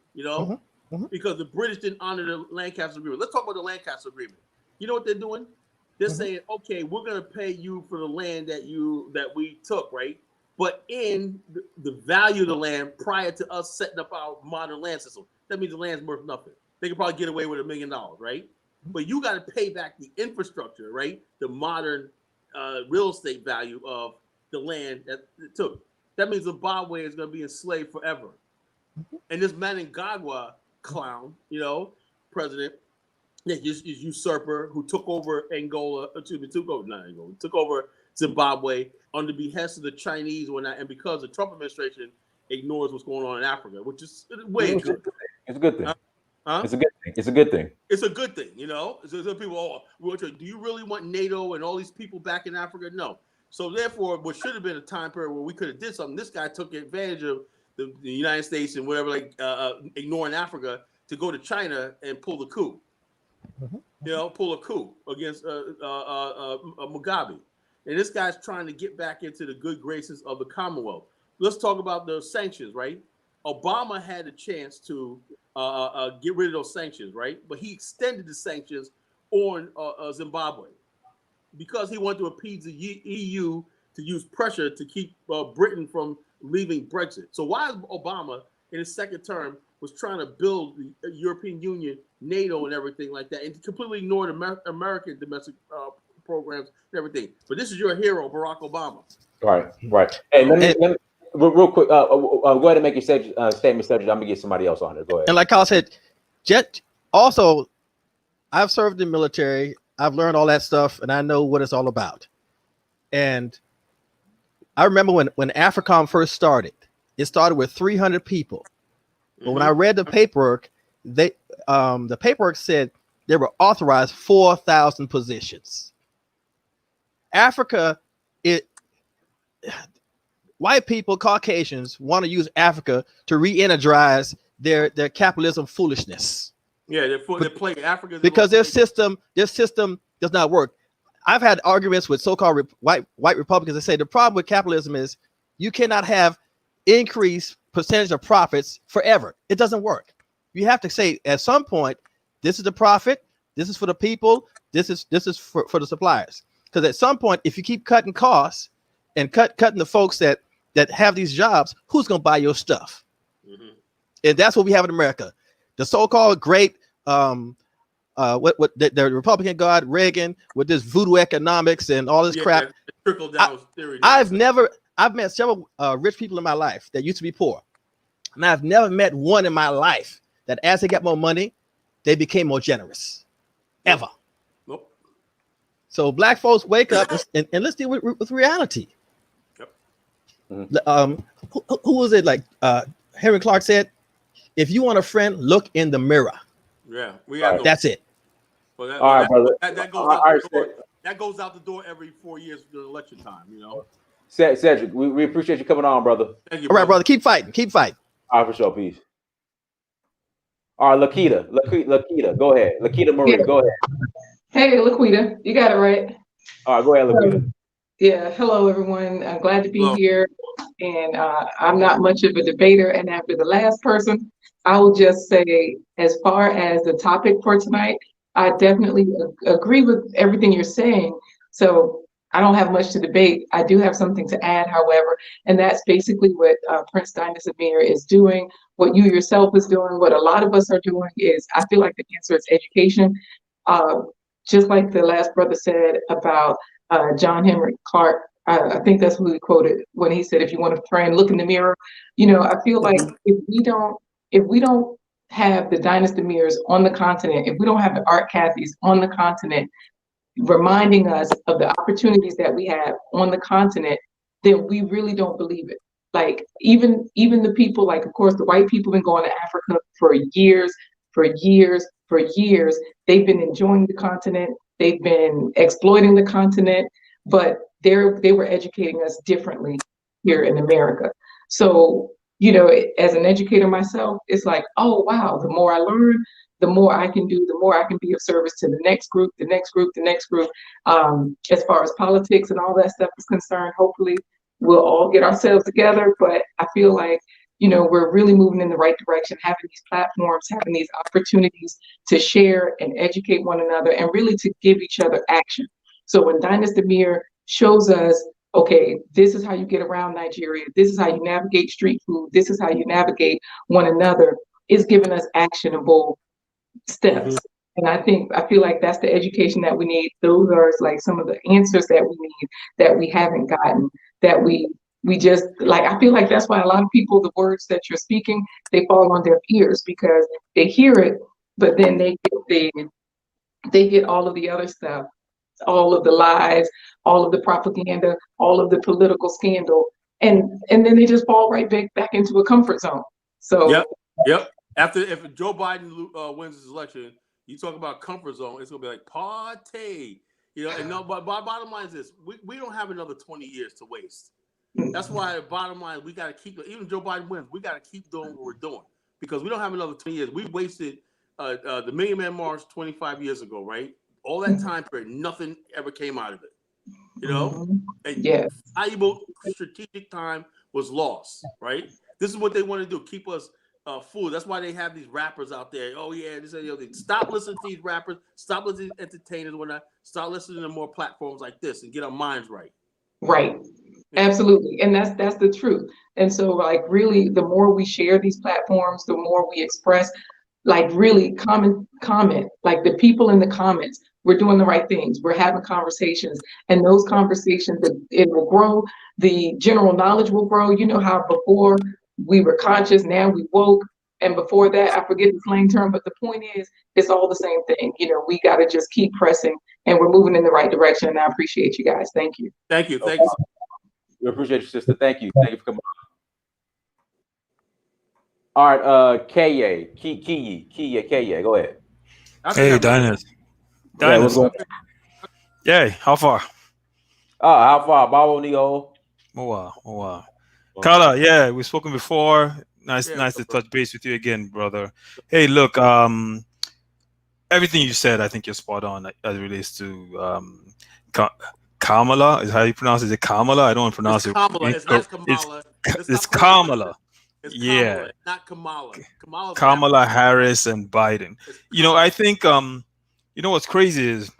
because the British didn't honor the Lancaster Agreement. Let's talk about the Lancaster Agreement. You know what they're doing? They're saying, okay, we're going to pay you for the land that we took, right? But in the value of the land prior to us setting up our modern land system, that means the land's worth nothing. They could probably get away with $1 million, right? But you got to pay back the infrastructure, right? The modern real estate value of the land that it took. That means Zimbabwe is going to be enslaved forever. And this Mnangagwa clown, president, usurper who took over took over Zimbabwe on the behest of the Chinese and because the Trump administration ignores what's going on in Africa, which is way good. It's a good thing. Huh? It's a good thing. It's a good thing. It's a good thing, So some people, do you really want NATO and all these people back in Africa? No. So therefore, what should have been a time period where we could have did something, this guy took advantage of the United States and whatever, ignoring Africa to go to China and pull the coup. Pull a coup against Mugabe. And this guy's trying to get back into the good graces of the Commonwealth. Let's talk about the sanctions, right? Obama had a chance to get rid of those sanctions, right? But he extended the sanctions on Zimbabwe because he wanted to appease the EU to use pressure to keep Britain from leaving Brexit. So why is Obama in his second term was trying to build the European Union, NATO, and everything like that, and completely ignored American domestic programs and everything? But this is your hero, Barack Obama. Right. Hey, let me real quick. Go ahead and make your statement. I'm gonna get somebody else on it. Go ahead. And like Kyle said, also, I've served in the military. I've learned all that stuff, and I know what it's all about. And I remember when AFRICOM first started. It started with 300 people. But when I read the paperwork, the paperwork said there were authorized 4,000 positions. Africa, white people, Caucasians, want to use Africa to re-energize their capitalism foolishness. Yeah, they're playing Africa because their system does not work. I've had arguments with so-called white Republicans that say the problem with capitalism is you cannot have increased percentage of profits forever. It doesn't work. You have to say at some point, this is the profit, this is for the people, this is for the suppliers. Because at some point, if you keep cutting costs and cutting the folks that have these jobs, who's going to buy your stuff? And that's what we have in America. The so-called great the Republican God Reagan with this voodoo economics and all this crap. Trickle down theory. I've met several rich people in my life that used to be poor, and I've never met one in my life that as they got more money, they became more generous, ever. Nope. So black folks, wake up and let's deal with reality. Yep. Who was it? Like Henry Clark said, if you want a friend, look in the mirror. Yeah, that's it. Well, all right, brother. That goes out the door every 4 years during election time. Cedric, we appreciate you coming on, brother. Thank you, All right, brother. Keep fighting. Keep fighting. All right, for sure. Peace. All right, Lakita, go ahead. Lakita Yeah. Marie, go ahead. Hey, Laquita, you got it right. All right, go ahead, Lakita. Yeah, hello everyone. I'm glad to be Hello. here. And I'm not much of a debater. And after the last person, I will just say, as far as the topic for tonight, I definitely agree with everything you're saying. So I don't have much to debate. I do have something to add, however, and that's basically what Prince Dynasty Amir is doing, what you yourself is doing, what a lot of us are doing is, I feel like the answer is education. Uh, just like the last brother said about John Henry Clark, I think that's who he quoted when he said, "If you want to try and look in the mirror," you know, I feel like if we don't have the Dynasty Mirrors on the continent, if we don't have the Art Cathys on the continent, reminding us of the opportunities that we have on the continent, then we really don't believe it. Like even the people, like of course the white people been going to Africa for years, for years, for years. They've been enjoying the continent, they've been exploiting the continent, but they were educating us differently here in America. So, you know, as an educator myself, it's like, oh wow, the more I learn, the more I can do, the more I can be of service to the next group, the next group, the next group. As far as politics and all that stuff is concerned, hopefully we'll all get ourselves together. But I feel like, you know, we're really moving in the right direction, having these platforms, having these opportunities to share and educate one another and really to give each other action. So when Dynasty Amir shows us, okay, this is how you get around Nigeria, this is how you navigate street food, this is how you navigate one another, it's giving us actionable steps. And I feel like that's the education that we need. Those are like some of the answers that we need that we haven't gotten, that we just like, I feel like that's why a lot of people, the words that you're speaking, they fall on deaf ears because they hear it, but then they get all of the other stuff, all of the lies, all of the propaganda, all of the political scandal, and then they just fall right back into a comfort zone. So Yep. After if Joe Biden wins his election, you talk about comfort zone, it's gonna be like party. You know, and no, but bottom line is this: we don't have another 20 years to waste. That's why bottom line, we gotta keep, even Joe Biden wins, we gotta keep doing what we're doing because we don't have another 20 years. We wasted the Million Man March 25 years ago, right? All that time period, nothing ever came out of it. You know, and valuable strategic time was lost, right? This is what they want to do: keep us fooled. That's why they have these rappers out there. Oh yeah, this and the other thing. Stop listening to these rappers. Stop listening to entertainers. When I start listening to more platforms like this and get our minds right. Right. Absolutely. And that's the truth. And so like really the more we share these platforms, the more we express, like really comment, like the people in the comments, we're doing the right things. We're having conversations and those conversations, it will grow. The general knowledge will grow. You know how before we were conscious, now we woke. And before that, I forget the slang term, but the point is, it's all the same thing. You know, we got to just keep pressing and we're moving in the right direction. And I appreciate you guys. Thank you. Thank you. Thank you. We appreciate you, sister. Thank you. Thank you for coming on. All right, Kiye, go ahead. Hey, Dynasty. Yeah, how far? How far? Babo Neo. Wow. Kala, yeah, we've spoken before. Nice to touch base with you again, brother. Hey, look, everything you said, I think you're spot on as it relates to Kamala. Is how you pronounce it? Is it Kamala? I don't pronounce it. Kamala. It's not Kamala. It's Kamala. It's yeah, Kamala, not Kamala. Kamala Harris and Biden. You know, I think you know what's crazy is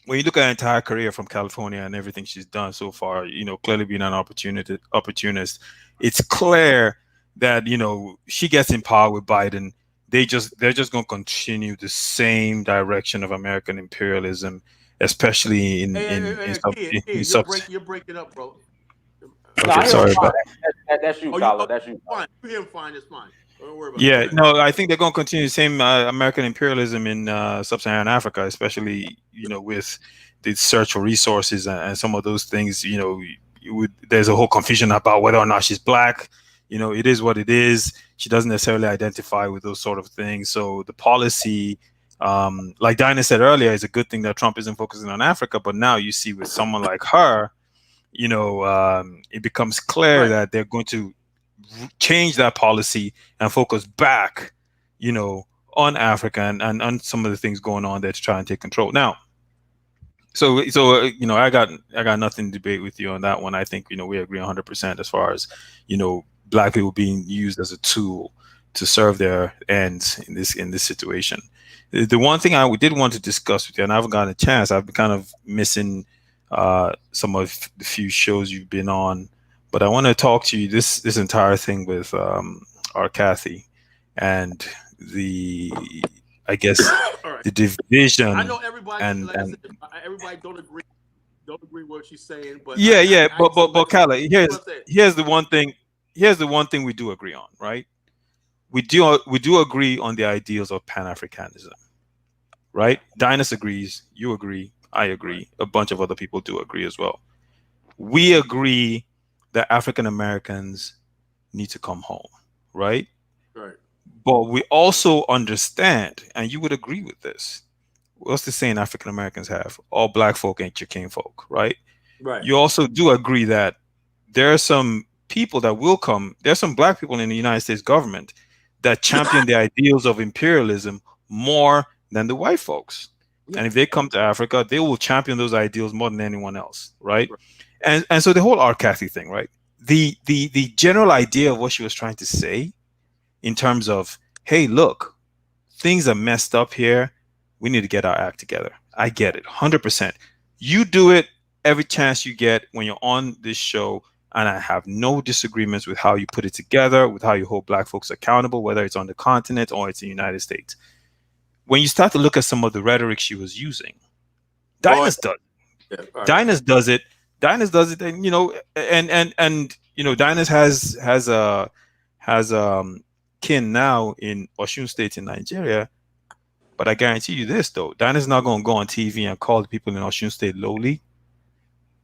when you look at her entire career from California and everything she's done so far, you know, clearly being an opportunist, it's clear that, you know, she gets in power with Biden. They're just going to continue the same direction of American imperialism, especially in you're breaking up, bro. Okay, sorry about that's you, Kala. That's you. Fine. You hear him fine. It's fine. Don't worry about it. No, I think they're going to continue the same American imperialism in sub-Saharan Africa, especially, you know, with the search for resources and some of those things. You know, there's a whole confusion about whether or not she's black. You know, it is what it is. She doesn't necessarily identify with those sort of things. So the policy, like Dinah said earlier, is a good thing that Trump isn't focusing on Africa. But now you see with someone like her, it becomes clear Right. that they're going to change that policy and focus back, on Africa and on some of the things going on there to try and take control. Now, I got nothing to debate with you on that one. I think we agree 100% as far as black people being used as a tool to serve their ends in this situation. The one thing I did want to discuss with you, and I haven't gotten a chance. I've been kind of missing some of the few shows you've been on, but I want to talk to you this entire thing with our Kathy and the I guess All right. the division I know everybody, and like I and said, everybody don't agree with what she's saying, but yeah, yeah, I but select Kala, what I'm saying. here's the one thing. Here's the one thing we do agree on, right? We do agree on the ideals of Pan Africanism, right? Dynas agrees, you agree, I Right. agree, a bunch of other people do agree as well. We agree that African Americans need to come home, right? Right. But we also understand, and you would agree with this. What's the saying African Americans have? All black folk ain't your kin folk, right? Right. You also do agree that there are some people that will come, there's some black people in the United States government that champion the ideals of imperialism more than the white folks. Yeah. And if they come to Africa, they will champion those ideals more than anyone else, right? Right. And so the whole R. Kathy thing, right? The general idea of what she was trying to say in terms of, hey, look, things are messed up here. We need to get our act together. I get it, 100%. You do it every chance you get when you're on this show, and I have no disagreements with how you put it together, with how you hold black folks accountable, whether it's on the continent or it's in the United States. When you start to look at some of the rhetoric she was using, Oh, Dynas does. yeah. All right. Dynas does it. Dynas does it, and Dynas has kin now in Osun State in Nigeria. But I guarantee you this though, Dyna's not going to go on TV and call the people in Osun State lowly,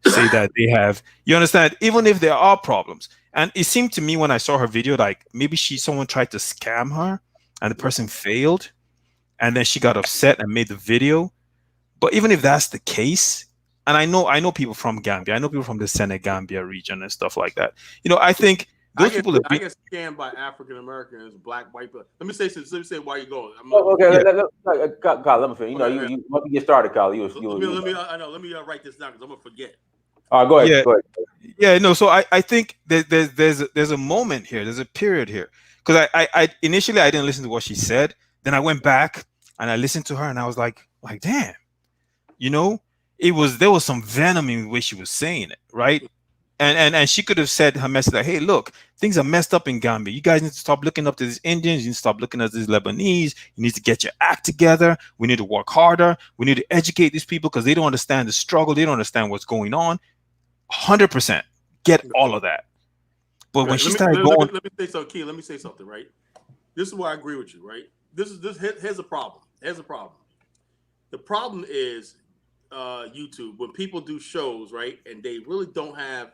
say that they have. You understand? Even if there are problems, and it seemed to me when I saw her video, like maybe someone tried to scam her, and the person failed, and then she got upset and made the video. But even if that's the case, and I know people from Gambia, I know people from the Senegambia region and stuff like that. I think those people that I get scammed by African Americans, black, white people. Let me say why you going. Okay, Yeah. Kyle, let me finish. Okay, You let me get started, Kyle. let me write this down because I'm gonna forget. All right, go ahead. Yeah, Go ahead. yeah, no. So I think there's a moment here. There's a period here because I initially I didn't listen to what she said. Then I went back and I listened to her and I was like damn, you know, there was some venom in the way she was saying it, right? And she could have said her message like, hey, look, things are messed up in Gambia. You guys need to stop looking up to these Indians. You need to stop looking at these Lebanese. You need to get your act together. We need to work harder. We need to educate these people because they don't understand the struggle. They don't understand what's going on. 100%. Get all of that. But when she started going, let me say something, Key. Let me say something, right? This is why I agree with you, right? Here's a problem. Here's a problem. The problem is YouTube, when people do shows, right, and they really don't have,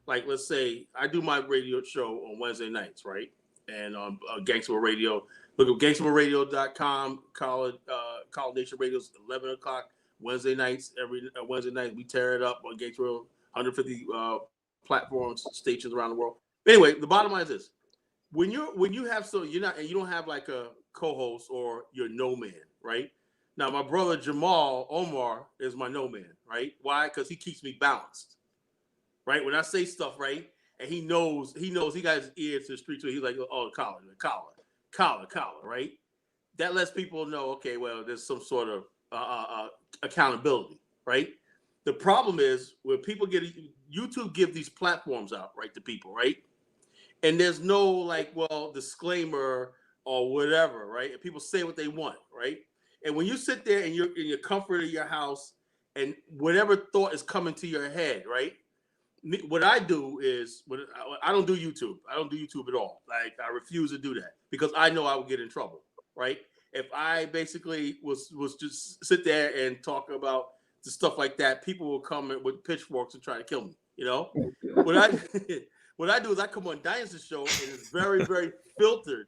like, let's say I do my radio show on Wednesday nights, right, and on Gangster Radio. Look at gangsterradio.com. Call Nation Radio's 11 o'clock Wednesday nights. Every Wednesday night we tear it up on Gangster Radio, 150 platforms, stations around the world. Anyway, the bottom line is this: when you have you're not, and you don't have like a co-host or you're no man, right? Now, my brother Jamal Omar is my no man, right? Why? Because he keeps me balanced, right? When I say stuff, right, and he knows he got his ear to the street, so he's like, oh, collar, right? That lets people know, okay, well, there's some sort of accountability, right? The problem is when people YouTube give these platforms out, right, to people, right? And there's no like, well, disclaimer or whatever, right? And people say what they want, right? And when you sit there and you're in your comfort of your house and whatever thought is coming to your head, right? What I do is, I don't do YouTube. I don't do YouTube at all. Like, I refuse to do that because I know I will get in trouble, right? If I basically was just sit there and talk about the stuff like that, people will come with pitchforks and try to kill me, you know? What I do is I come on Dynasty's show and it's very, very filtered.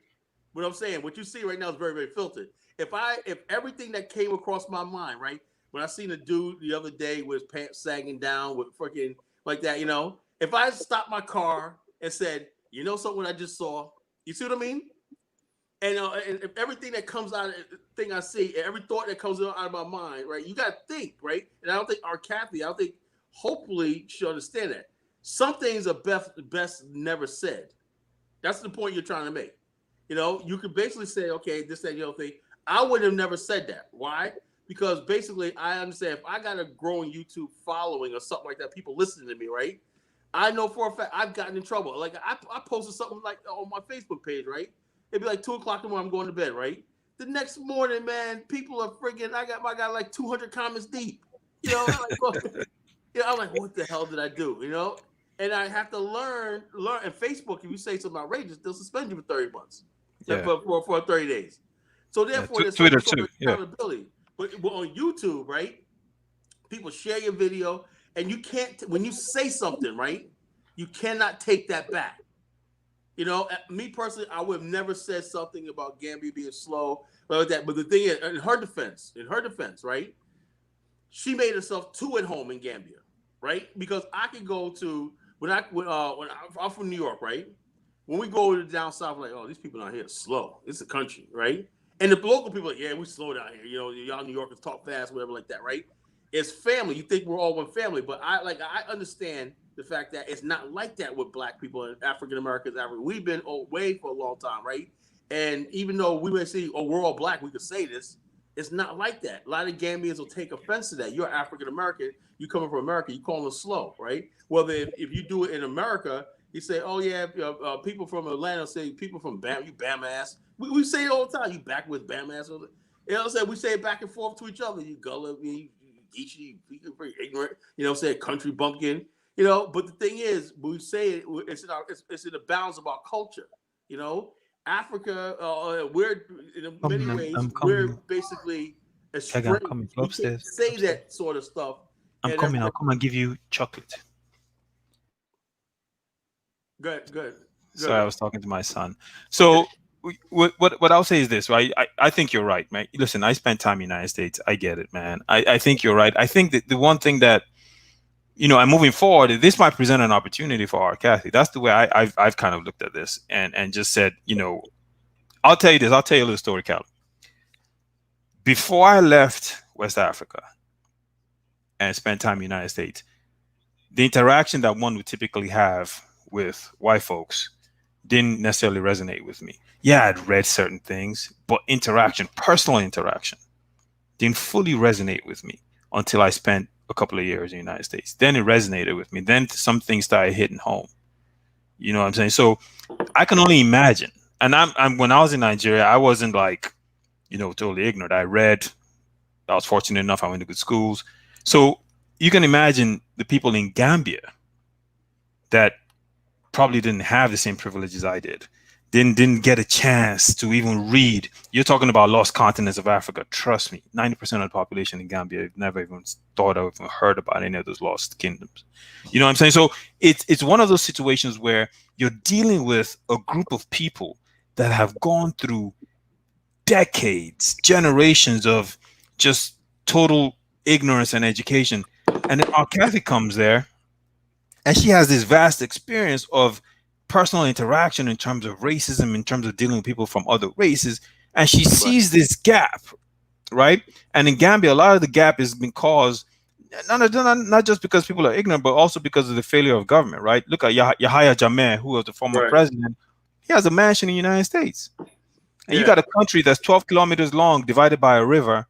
What I'm saying, what you see right now is very, very filtered. If everything that came across my mind, right? When I seen a dude the other day with his pants sagging down with like that, you know, if I stopped my car and said, you know something I just saw, you see what I mean? And if everything that comes out of the thing I see, every thought that comes out of my mind, right? You got to think, right? And I don't think our Kathy, I don't think, hopefully, she'll understand that. Some things are best never said. That's the point you're trying to make. You know, you could basically say, okay, this, that, the other thing. I would have never said that. Why? Because basically, I understand if I got a growing YouTube following or something like that, people listening to me, right? I know for a fact I've gotten in trouble. Like I posted something like on my Facebook page, right? It'd be like 2 o'clock in the morning, I'm going to bed, right? The next morning, man, people are freaking, I got like 200 comments deep. You know, I'm like, what the hell did I do? You know? And I have to learn. And Facebook, if you say something outrageous, they'll suspend you for 30 months. Yeah. For 30 days. So therefore, there's Twitter sort too. of accountability. But on YouTube, right? People share your video, and you can't, when you say something, right? You cannot take that back. You know, me personally, I would have never said something about Gambia being slow, like that. But the thing is, in her defense, right? She made herself too at home in Gambia, right? Because I could go to when I'm from New York, right? When we go to down south, like, oh, these people down here are slow. It's a country, right? And the local people are like, yeah, we slow down here. You know, y'all New Yorkers talk fast, whatever, like that, right? It's family. You think we're all one family, but I understand the fact that it's not like that with Black people and African Americans. We've been away for a long time, right? And even though we may say, oh, we're all Black, we could say this. It's not like that. A lot of Gambians will take offense to that. You're African American. You coming from America. You call them slow, right? Whether if you do it in America, you say, oh yeah, people from Atlanta say people from Bam, you Bam ass. We say it all the time. You back with Bam ass. You know what I'm saying? We say it back and forth to each other. You gullible, you geeky, you pretty ignorant. You know what I'm saying? Country bumpkin. You know, but the thing is, we say it, it's in the bounds of our culture. You know, Africa, we're in many ways we're basically estranged. We can't say that sort of stuff. I'm coming. I'll come and give you chocolate. Good. Sorry, I was talking to my son. So what I'll say is this, right? I think you're right, man. Listen, I spent time in the United States. I get it, man. I think you're right. I think that the one thing that, you know, and moving forward, this might present an opportunity for our Kathy. That's the way I've kind of looked at this and just said, you know, I'll tell you this. I'll tell you a little story, Cal. Before I left West Africa and spent time in the United States, the interaction that one would typically have with white folks didn't necessarily resonate with me. Yeah, I'd read certain things, but personal interaction, didn't fully resonate with me until I spent a couple of years in the United States. Then it resonated with me. Then some things started hitting home. You know what I'm saying? So I can only imagine. And I'm when I was in Nigeria, I wasn't like, you know, totally ignorant. I read. I was fortunate enough. I went to good schools. So you can imagine the people in Gambia that probably didn't have the same privileges I did. Didn't get a chance to even read. You're talking about lost continents of Africa. Trust me, 90% of the population in Gambia never even thought or even heard about any of those lost kingdoms. You know what I'm saying? So it's one of those situations where you're dealing with a group of people that have gone through decades, generations of just total ignorance and education. And then our Kathy comes there and she has this vast experience of personal interaction in terms of racism, in terms of dealing with people from other races. And she sees this gap, right? And in Gambia, a lot of the gap has been caused not just because people are ignorant, but also because of the failure of government, right? Look at Yahya Jammeh, who was the former president. He has a mansion in the United States. And you got a country that's 12 kilometers long, divided by a river,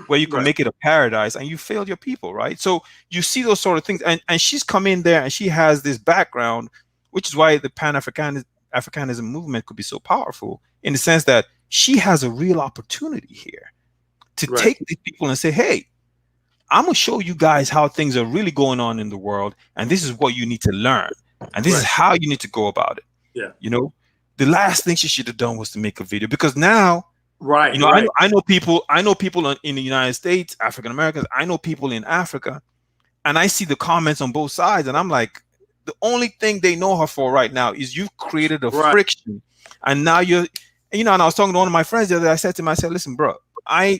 where you can make it a paradise, and you failed your people, right? So you see those sort of things. And she's come in there and she has this background, which is why the Pan-Africanism movement could be so powerful, in the sense that she has a real opportunity here to take these people and say, hey, I'm going to show you guys how things are really going on in the world, and this is what you need to learn, and this is how you need to go about it. Yeah. You know, the last thing she should have done was to make a video, because now, you know, I know people in the United States, African Americans, I know people in Africa, and I see the comments on both sides, and I'm like, the only thing they know her for right now is you've created a friction, and now you're, you know. And I was talking to one of my friends the other day. I said to him, I said, listen, bro, I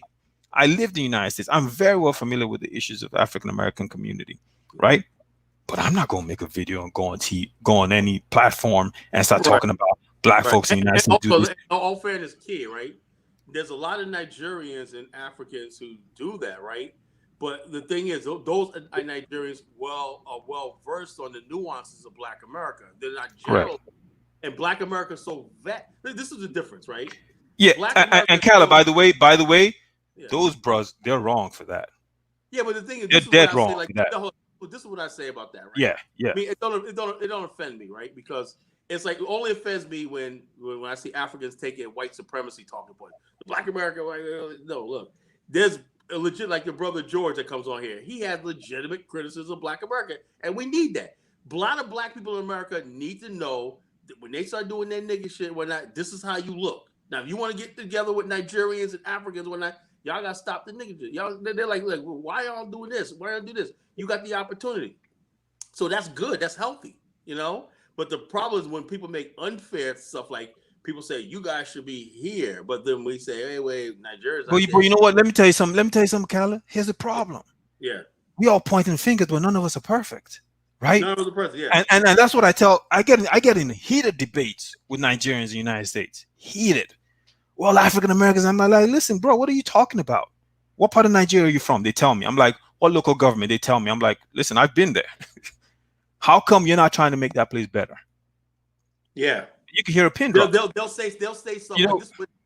lived in the United States. I'm very well familiar with the issues of African American community, right? but I'm not gonna make a video and go on any platform and start talking about black folks in the United States. Also, all fairness, kid, right? There's a lot of Nigerians and Africans who do that, right? But the thing is, those Nigerians are well versed on the nuances of Black America. They're not general, and Black America is so This is the difference, right? Yeah, and Kala, by the way, those bros, they're wrong for that. Yeah, but the thing is, they're dead wrong. This is what I say about that, right? Yeah. I mean, it don't offend me, right? Because it's like it only offends me when I see Africans taking white supremacy talking point. Black America, no, look, there's a legit, like your brother George that comes on here. He has legitimate criticism of Black America, and we need that. A lot of Black people in America need to know that when they start doing that nigga shit, this is how you look. Now, if you want to get together with Nigerians and Africans, y'all gotta stop the nigga shit. Y'all, they're like, well, why y'all doing this? Why y'all do this? You got the opportunity, so that's good. That's healthy, you know. But the problem is when people make unfair stuff, like people say you guys should be here, but then we say, hey, wait, Nigeria's. But you know what? Let me tell you something, Kala. Here's the problem. Yeah. We all pointing fingers, but none of us are perfect, right? None of us are perfect. Yeah. And that's what I get in heated debates with Nigerians in the United States. Heated. Well, African Americans, I'm like, listen, bro, what are you talking about? What part of Nigeria are you from? They tell me. I'm like, what local government? They tell me. I'm like, listen, I've been there. How come you're not trying to make that place better? Yeah. You can hear a pin drop. They'll say something. You know,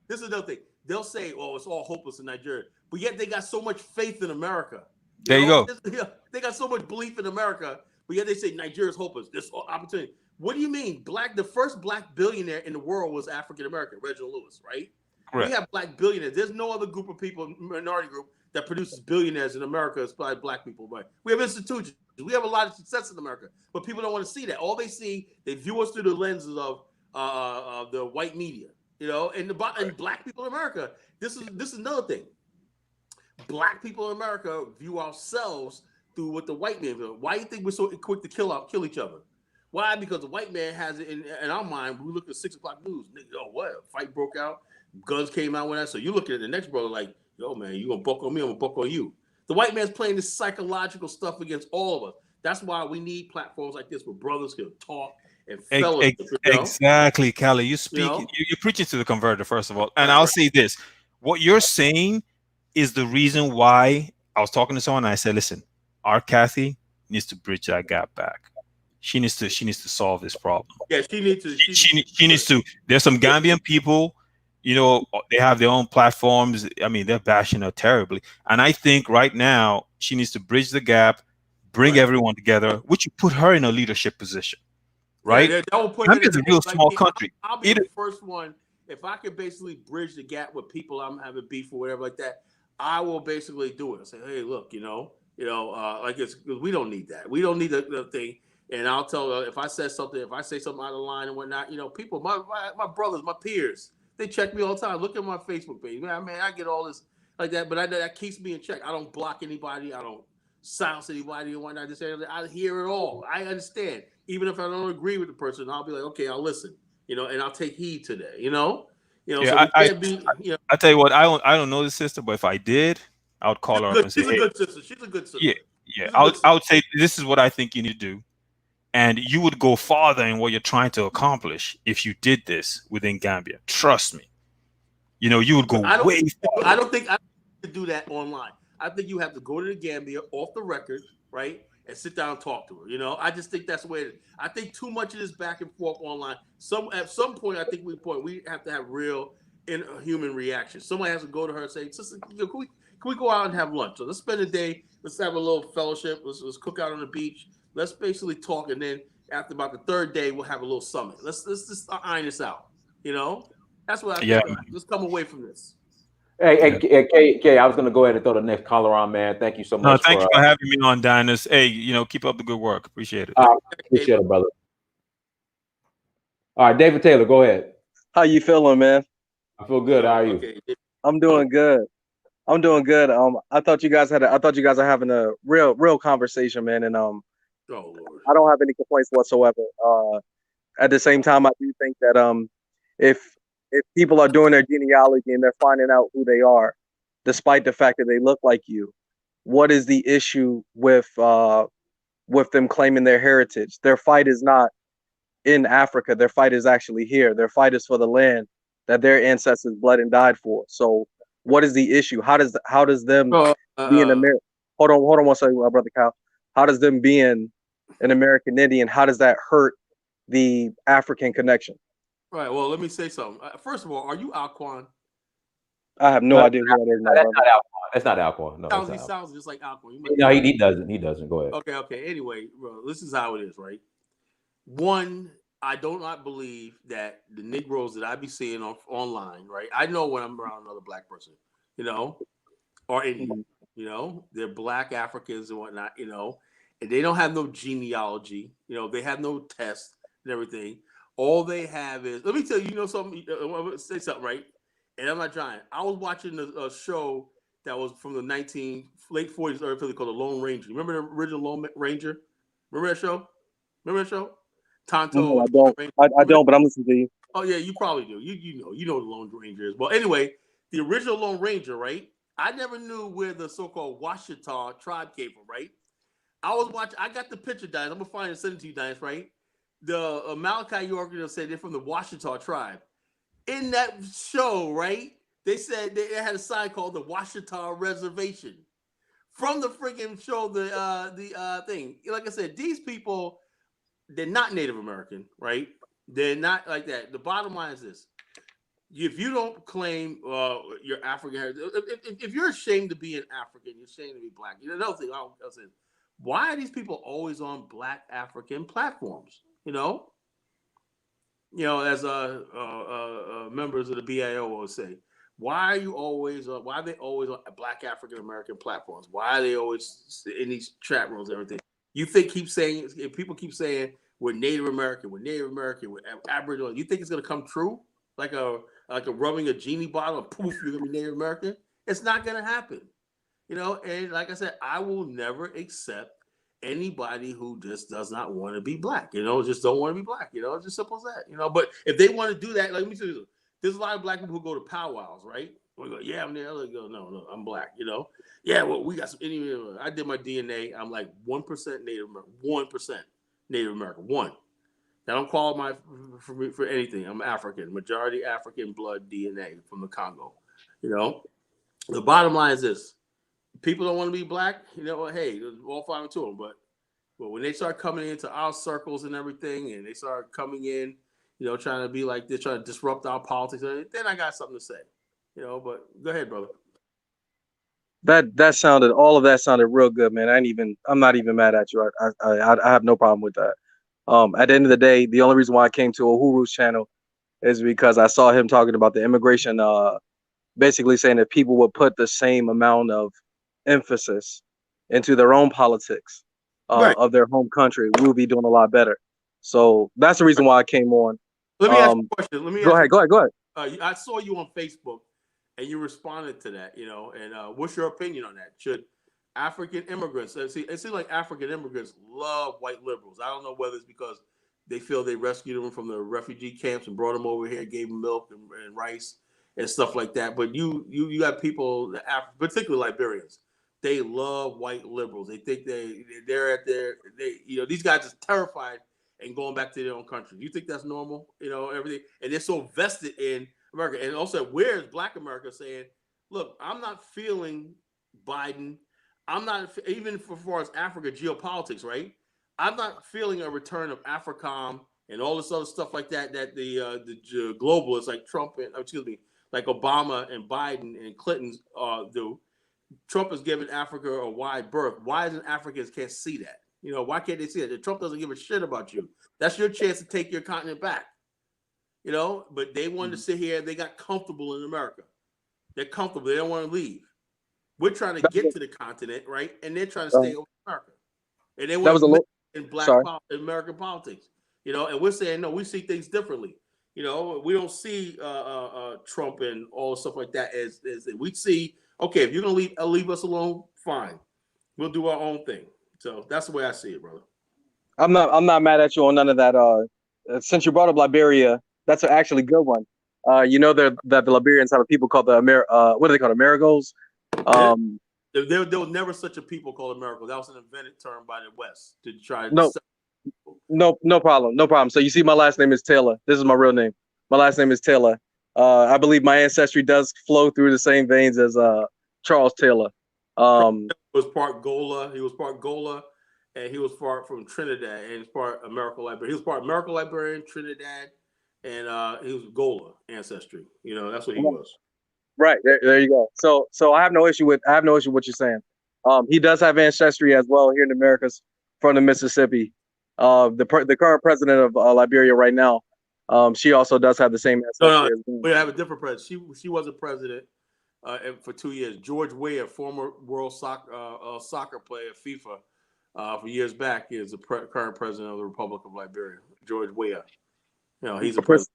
this is another thing. They'll say, oh, it's all hopeless in Nigeria. But yet they got so much faith in America. There you go. They got so much belief in America, but yet they say Nigeria's hopeless. This opportunity. What do you mean? The first Black billionaire in the world was African American, Reginald Lewis, right? Correct. We have Black billionaires. There's no other group of people, minority group, that produces billionaires in America as Black people. Right? We have institutions. We have a lot of success in America, but people don't want to see that. All they see, they view us through the lenses of the white media, you know. And Black people in America, this is another thing. Black people in America view ourselves through what the white man do. Why do you think we're so quick to kill each other? Why? Because the white man has it in our mind. We look at 6 o'clock news. Oh, what? A fight broke out. Guns came out with that. So you look at the next brother like, yo, man, you gonna buck on me? I'm gonna buck on you. The white man's playing this psychological stuff against all of us. That's why we need platforms like this where brothers can talk and fellowship. Exactly, Kelly. You're preaching to the converter, first of all. And I'll say this: what you're saying is the reason why I was talking to someone and I said, listen, our Kathy needs to bridge that gap back. She needs to solve this problem. Yeah, she needs to. She needs to. There's some Gambian people, you know, they have their own platforms. I mean, they're bashing her terribly. And I think right now she needs to bridge the gap, bring everyone together, which would put her in a leadership position, right? Yeah, that will put her in a real small country. I'll be the first one. If I could basically bridge the gap with people I'm having beef or whatever like that, I will basically do it. I say, hey, look, you know, like it's because we don't need that. We don't need the thing. And I'll tell if I say something out of line and whatnot, you know, people, my brothers, my peers, they check me all the time. Look at my Facebook page, man. I get all this like that, but that keeps me in check. I don't block anybody. I don't silence anybody and whatnot. I hear it all. I understand. Even if I don't agree with the person, I'll be like, okay, I'll listen. You know, and I'll take heed to that. You know. Yeah, so I tell you what, I don't know the sister, but if I did, I would call her up and say, she's a good sister. She's a good sister. Yeah. I would say this is what I think you need to do. And you would go farther in what you're trying to accomplish if you did this within Gambia. Trust me. You know, you would go way farther. I don't think I can do that online. I think you have to go to the Gambia off the record, right? And sit down and talk to her. You know, I just think that's the way it is. I think too much of this back and forth online. At some point, I think we have to have real human reaction. Somebody has to go to her and say, sister, can we go out and have lunch? So let's spend a day. Let's have a little fellowship. Let's cook out on the beach. Let's basically talk, and then after about the third day, we'll have a little summit. Let's just iron this out. You know, that's what I think. Let's come away from this. Hey, Kay, I was gonna go ahead and throw the next caller on, man. Thank you so much. No, thank you for having me on, Dynast. Hey, you know, keep up the good work. Appreciate it. Appreciate it, brother. All right, David Taylor, go ahead. How you feeling, man? I feel good. How are you? Okay. I'm doing good. I thought you guys are having a real conversation, man, and I don't have any complaints whatsoever. At the same time, I do think that if people are doing their genealogy and they're finding out who they are, despite the fact that they look like you, what is the issue with with them claiming their heritage. Their fight is not in Africa. Their fight is actually here. Their fight is for the land that their ancestors bled and died for. So what is the issue? How does them being American? Hold on one second, brother Kyle. How does them being an American Indian? How does that hurt the African connection? Right. Well, let me say something. First of all, are you Alquan? I have no idea who that is. That's not Alquan. That's not Alquan. No, he sounds just like Alquan. No, he doesn't. He doesn't. Go ahead. Okay. Anyway, bro, this is how it is, right? One, I do not believe that the Negroes that I be seeing online, right? I know when I'm around another black person, you know, or Indian, you know, they're black Africans and whatnot, you know, and they don't have no genealogy, you know, they have no tests and everything. All they have is, let me tell you, you know something, I'm gonna say something, right? And I'm not trying. I was watching a show that was from the late 40s, early 50s called The Lone Ranger. Remember the original Lone Ranger? Remember that show? Tonto. No, I don't, but I'm listening to you. Oh yeah, you probably do. You know the Lone Ranger is. Well, anyway, the original Lone Ranger, right? I never knew where the so-called Washita tribe came from, right? I was watching. I got the picture, Dice. I'm gonna find it and send it to you, Dice, right? The Malachi York said they're from the Washita tribe. In that show, right? They said they had a sign called the Washita Reservation. From the freaking show, the thing. Like I said, these people, they're not Native American, right? They're not like that. The bottom line is this: if you don't claim your African heritage, if you're ashamed to be an African, you're ashamed to be black. You know, another thing I'll say, why are these people always on black African platforms? You know, as members of the BIO will say, why are they always on black African American platforms? Why are they always in these chat rooms and everything? You think if people keep saying we're Native American, we're Aboriginal, you think it's gonna come true? Like a rubbing a genie bottle and poof, you're gonna be Native American? It's not gonna happen. You know, and like I said, I will never accept anybody who just does not want to be black, just don't want to be black, it's just simple as that, but if they want to do that, like, let me tell you, there's a lot of black people who go to powwows, right? We go, yeah, I'm there. They go, no, I'm black, yeah, well, we got some Indian. I did my DNA. I'm like 1% Native American, 1% Native American, 1. I don't qualify for anything. I'm African, majority African blood DNA from the Congo. The bottom line is this: people don't want to be black. Hey, all fine to them. But when they start coming into our circles and everything, and they start coming in, trying to be like they're trying to disrupt our politics, then I got something to say. But go ahead, brother. All of that sounded real good, man. I'm not even mad at you. I have no problem with that. At the end of the day, the only reason why I came to Uhuru's channel is because I saw him talking about the immigration, basically saying that people would put the same amount of emphasis into their own politics of their home country, we'll be doing a lot better. So that's the reason why I came on. Let me ask you a question. Go ahead. I saw you on Facebook and you responded to that, and what's your opinion on that? Should African immigrants, it seems like African immigrants love white liberals. I don't know whether it's because they feel they rescued them from the refugee camps and brought them over here, gave them milk and rice and stuff like that. But you got people, particularly Liberians, they love white liberals. They think they're at these guys are terrified and going back to their own country. You think that's normal? Everything, and they're so vested in America. And also, where's Black America saying, "Look, I'm not feeling Biden. I'm not even for far as Africa geopolitics, right? I'm not feeling a return of AFRICOM and all this other stuff like that. That the globalists like Trump and like Obama and Biden and Clinton do. Trump is giving Africa a wide berth. Why isn't Africans can't see that? Why can't they see it? Trump doesn't give a shit about you. That's your chance to take your continent back. But they wanted to sit here. They got comfortable in America. They're comfortable. They don't want to leave. We're trying to get to the continent, right? And they're trying to stay over America. And they want to live in American politics. And we're saying, no, we see things differently. We don't see Trump and all the stuff like that as we see, okay, if you're going to leave us alone, fine. We'll do our own thing. So that's the way I see it, brother. I'm not mad at you on none of that. Since you brought up Liberia, that's an actually good one. That the Liberians have a people called what do they call it? Amarigos. There was never such a people called America. That was an invented term by the West to try to. No problem. So you see, my last name is Taylor. This is my real name. My last name is Taylor. I believe my ancestry does flow through the same veins as Charles Taylor. He was part Gola. He was part Gola, and he was part from Trinidad, and he was part American Liberian. He was part American Liberian, Trinidad, and he was Gola ancestry. You know, that's what he was. Right there you go. So I have no issue with what you're saying. He does have ancestry as well here in the Americas from the Mississippi. The current president of Liberia right now, she also does have the same ancestry. No, we have a different president. She was a president for 2 years. George Weah, former world soccer player, FIFA, for years back, is the current president of the Republic of Liberia. George Weah. You know, he's a president.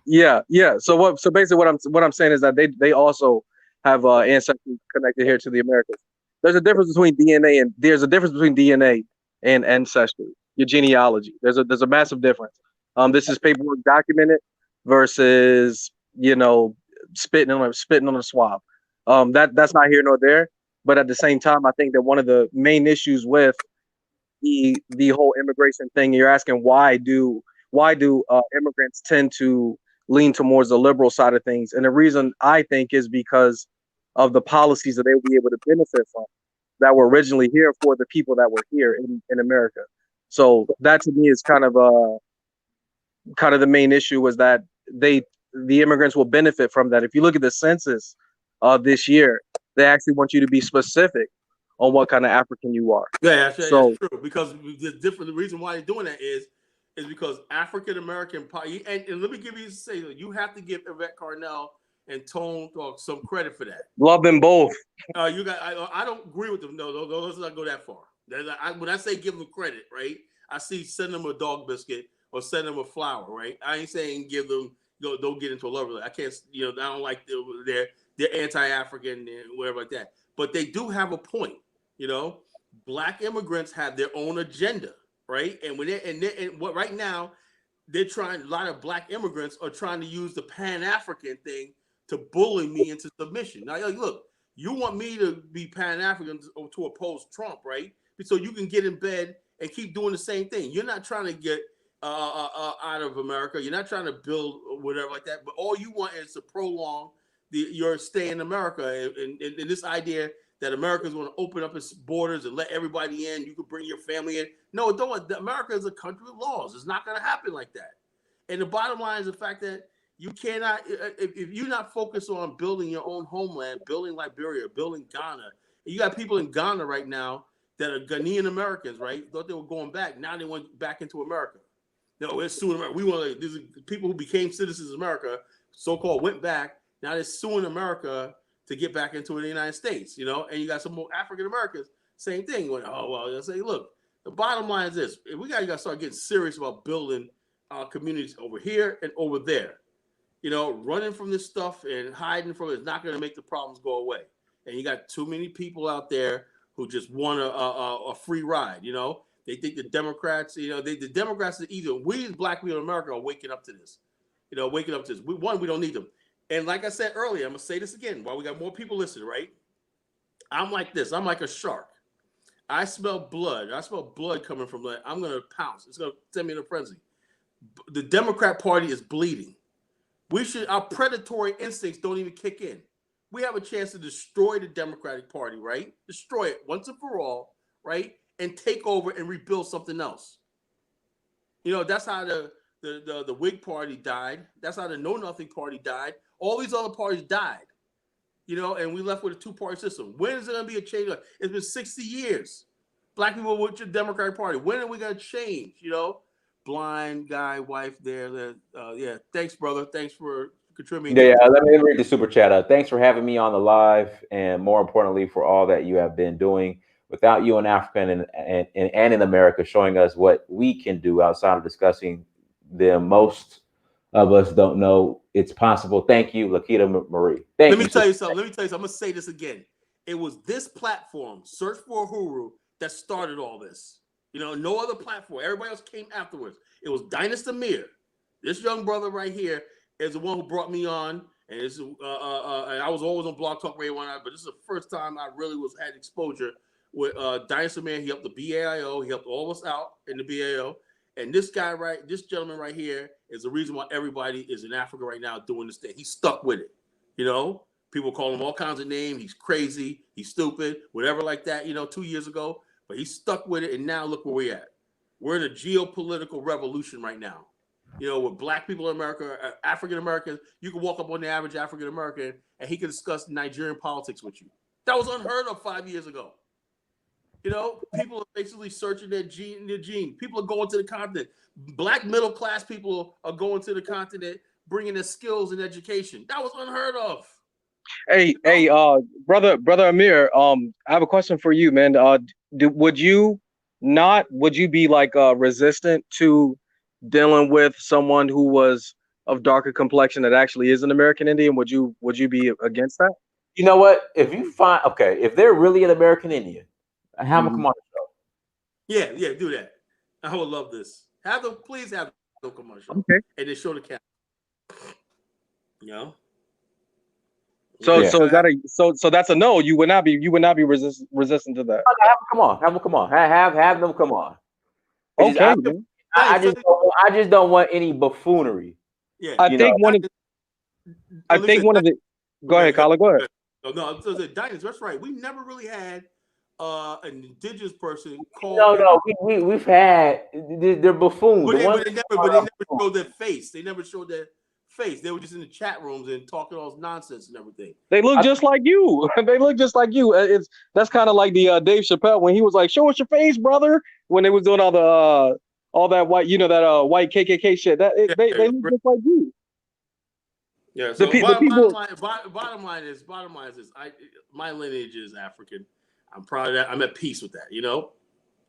Yeah. So basically what I'm saying is that they also have ancestry connected here to the Americas. There's a difference between DNA and ancestry, your genealogy. There's a massive difference. This is paperwork documented versus, you know, spitting on a swab. That's not here nor there. But at the same time, I think that one of the main issues with the whole immigration thing, you're asking why do immigrants tend to lean towards the liberal side of things, and the reason I think is because of the policies that they will be able to benefit from that were originally here for the people that were here in America. So that to me is kind of the main issue, was that the immigrants will benefit from that. If you look at the census this year, they actually want you to be specific on what kind of African you are. Yeah, that's true. Because the reason why they're doing that is because African American, and let me give you say, you have to give Yvette Carnell and Tone some credit for that. Love them both. I don't agree with them. No, let's not go that far. When I say give them credit, right? I see send them a dog biscuit or send them a flower, right? I ain't saying give them don't get into a love relationship. I can't, I don't like they're anti-African and whatever like that. But they do have a point, Black immigrants have their own agenda. Right, and what right now they're trying. A lot of Black immigrants are trying to use the Pan-African thing to bully me into submission. Now, look, you want me to be Pan-African to oppose Trump, right? So you can get in bed and keep doing the same thing. You're not trying to get out of America. You're not trying to build whatever like that. But all you want is to prolong your stay in America, and this idea that America's going to open up its borders and let everybody in. You can bring your family in. No, don't. America is a country of laws. It's not going to happen like that. And the bottom line is the fact that you cannot, if you're not focused on building your own homeland, building Liberia, building Ghana. You got people in Ghana right now that are Ghanaian Americans, right? Thought they were going back. Now they went back into America. No, we're suing America. We want these people who became citizens of America, so-called, went back. Now they're suing America to get back into the United States, and you got some more African Americans, same thing. Going, oh well, I say, look, the bottom line is this: we got to start getting serious about building communities over here and over there. Running from this stuff and hiding from it is not going to make the problems go away. And you got too many people out there who just want a free ride. They think the Democrats, the Democrats are either we as Black people in America are waking up to this. Waking up to this. We don't need them. And like I said earlier, I'm going to say this again while we got more people listening, right? I'm like this. I'm like a shark. I smell blood. I smell blood coming from that. I'm going to pounce. It's going to send me in a frenzy. The Democrat Party is bleeding. Our predatory instincts don't even kick in. We have a chance to destroy the Democratic Party, right? Destroy it once and for all, right? And take over and rebuild something else. That's how the Whig Party died. That's how the Know Nothing Party died. All these other parties died, and we left with a two-party system. When is there going to be a change? It's been 60 years. Black people with your Democratic Party. When are we going to change? Blind guy, wife there. Yeah. Thanks, brother. Thanks for contributing. Yeah, let me read the super chat. Thanks for having me on the live, and more importantly, for all that you have been doing. Without you in Africa and in America showing us what we can do outside of discussing them, most of us don't know it's possible. Thank you, Lakita Marie. Let me tell you something. I'm going to say this again. It was this platform, Search for Uhuru, that started all this. No other platform. Everybody else came afterwards. It was Dynast Amir. This young brother right here is the one who brought me on And this is, I was always on Blog Talk Radio one night, but this is the first time I really had exposure with Dinosaur Man. He helped the BAIO. He helped all of us out in the BAO. And this gentleman right here is the reason why everybody is in Africa right now doing this thing. He's stuck with it. You know, people call him all kinds of names. He's crazy. He's stupid, whatever like that, 2 years ago. But he's stuck with it. And now look where we're at. We're in a geopolitical revolution right now. With black people in America, African Americans, you can walk up on the average African American and he can discuss Nigerian politics with you. That was unheard of 5 years ago. People are basically searching their gene. People are going to the continent. Black middle class people are going to the continent, bringing their skills and education. That was unheard of. Hey, brother Amir, I have a question for you, man. Would you be like resistant to dealing with someone who was of darker complexion that actually is an American Indian? Would you be against that? You know what? If they're really an American Indian, have them come on the show. Yeah, do that. I would love this. Please have them come on the show. Okay. And then show the camera. So that's a no. You would not be resistant to that. Have them come on. Have them come on. Okay. I just don't want any buffoonery. Yeah. I think one of the. Go ahead, Kyler. Go ahead. No, Diners, that's right. We never really had an indigenous person called. No, we've had they're buffoons. But they never showed their face. They never showed their face. They were just in the chat rooms and talking all this nonsense and everything. They look just like you. They look just like you. That's kind of like the Dave Chappelle when he was like, "Show us your face, brother." When they was doing all that white, that white KKK shit. They look just like you. Yeah. So bottom line is this. My lineage is African. I'm proud of that. I'm at peace with that.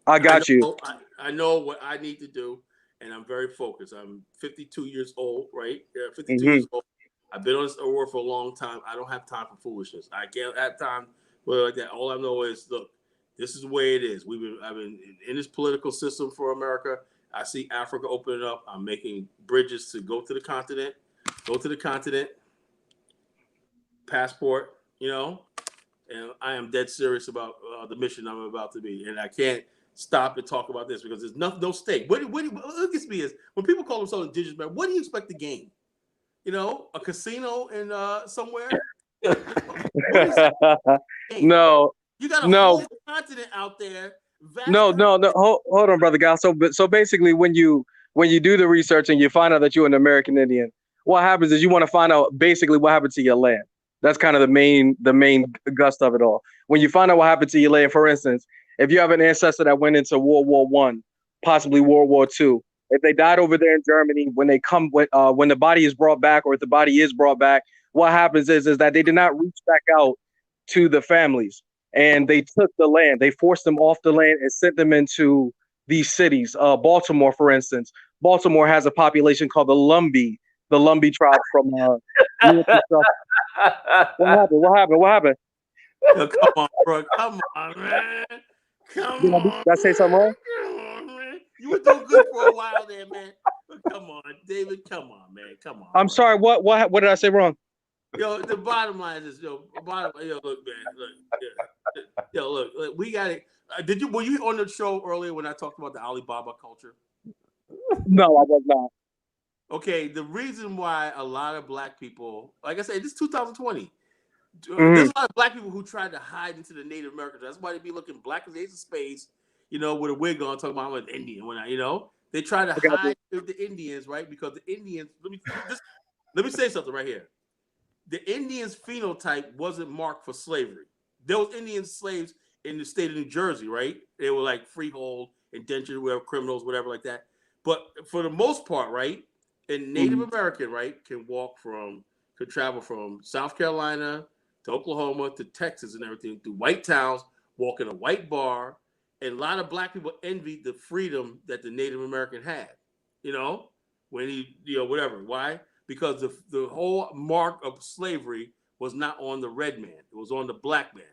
I got you. I know what I need to do, and I'm very focused. I'm 52 years old, right? 52 years old. I've been on this award for a long time. I don't have time for foolishness. I can't have time for like that. All I know is, look, this is the way it is. I've been in this political system for America. I see Africa opening up. I'm making bridges to go to the continent. Passport, and I am dead serious about the mission I'm about to be. And I can't stop and talk about this because there's no stake. What gets me is when people call themselves indigenous, man, what do you expect to gain? A casino in somewhere? No. You got a whole continent out there. No. Hold on, brother Gal. So basically, when you do the research and you find out that you're an American Indian, what happens is you want to find out basically what happened to your land. That's kind of the main gust of it all. When you find out what happened to your land, for instance, if you have an ancestor that went into World War I, possibly World War II, if they died over there in Germany, when the body is brought back, or if the body is brought back, what happens is that they did not reach back out to the families, and they took the land. They forced them off the land and sent them into these cities. Baltimore, for instance. Baltimore has a population called the Lumbee tribe from What happened? Yo, come on, bro. Come on, man. Did I say something wrong? Come on, man. You were doing good for a while there, man. But come on, David. Come on, man. Come on. I'm sorry. What did I say wrong? Yo, the bottom line is, look, man. Look, we got it. Were you on the show earlier when I talked about the Alibaba culture? No, I was not. Okay, the reason why a lot of black people, like I said, this is 2020. There's a lot of black people who tried to hide into the Native Americans. That's why they be looking black as ace of spades, with a wig on, talking about I'm an Indian. They try to hide the Indians, right? Because the Indians, let me say something right here. The Indians' phenotype wasn't marked for slavery. There was Indian slaves in the state of New Jersey, right? They were like freehold, indentured, whatever, criminals, whatever like that. But for the most part, right, a Native American, right, could travel from South Carolina to Oklahoma to Texas and everything through white towns, walk in a white bar, and a lot of black people envied the freedom that the Native American had. When he, whatever. Why? Because the whole mark of slavery was not on the red man; it was on the black man.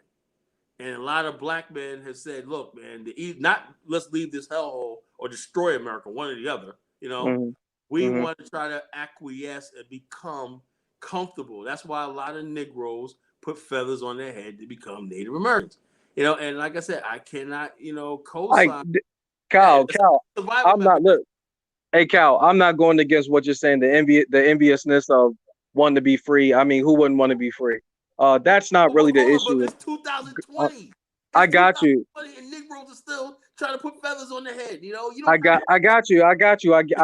And a lot of black men have said, "Look, man, let's leave this hellhole or destroy America, one or the other." We want to try to acquiesce and become comfortable. That's why a lot of Negroes put feathers on their head to become Native Americans. You know, and like I said, I cannot, co-sign. Cal, survival I'm not mechanism. Hey Cal, I'm not going against what you're saying. The enviousness of wanting to be free. I mean, who wouldn't want to be free? That's not really the issue. But it's 2020. I got you. And Negroes are still trying to put feathers on their head. You don't. I got you. I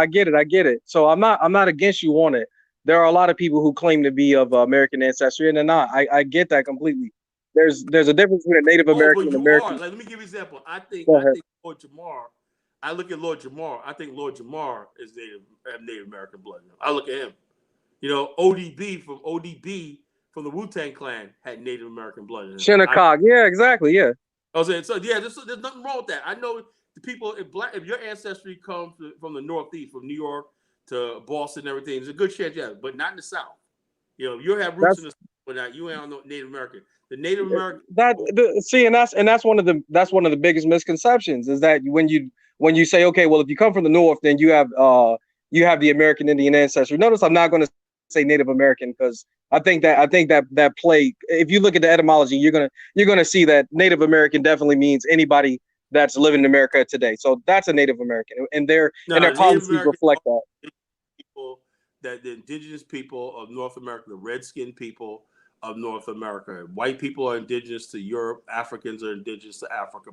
get it. So I'm not against you on it. There are a lot of people who claim to be of American ancestry, and they're not. I get that completely. There's a difference between a Native American and American. Like, let me give you an example. I think Lord Jamar. I look at Lord Jamar. I think Lord Jamar is Native American blood. I look at him. ODB from the Wu-Tang Clan had Native American blood in him. Shinnecock. Yeah, exactly. Yeah. I was saying, so yeah, there's nothing wrong with that. I know the people if your ancestry comes from the Northeast, from New York to Boston and everything, there's a good chance, yeah, but not in the South. You have roots in the South, but you ain't no Native American. The Native American and that's one of the biggest misconceptions is that when you say, okay, well, if you come from the North, then you have the American Indian ancestry. Notice I'm not going to say Native American because I think that play. If you look at the etymology, you're gonna see that Native American definitely means anybody that's living in America today. So that's a Native American, and their policies reflect that. The indigenous people of North America, the red-skinned people of North America, white people are indigenous to Europe, Africans are indigenous to Africa,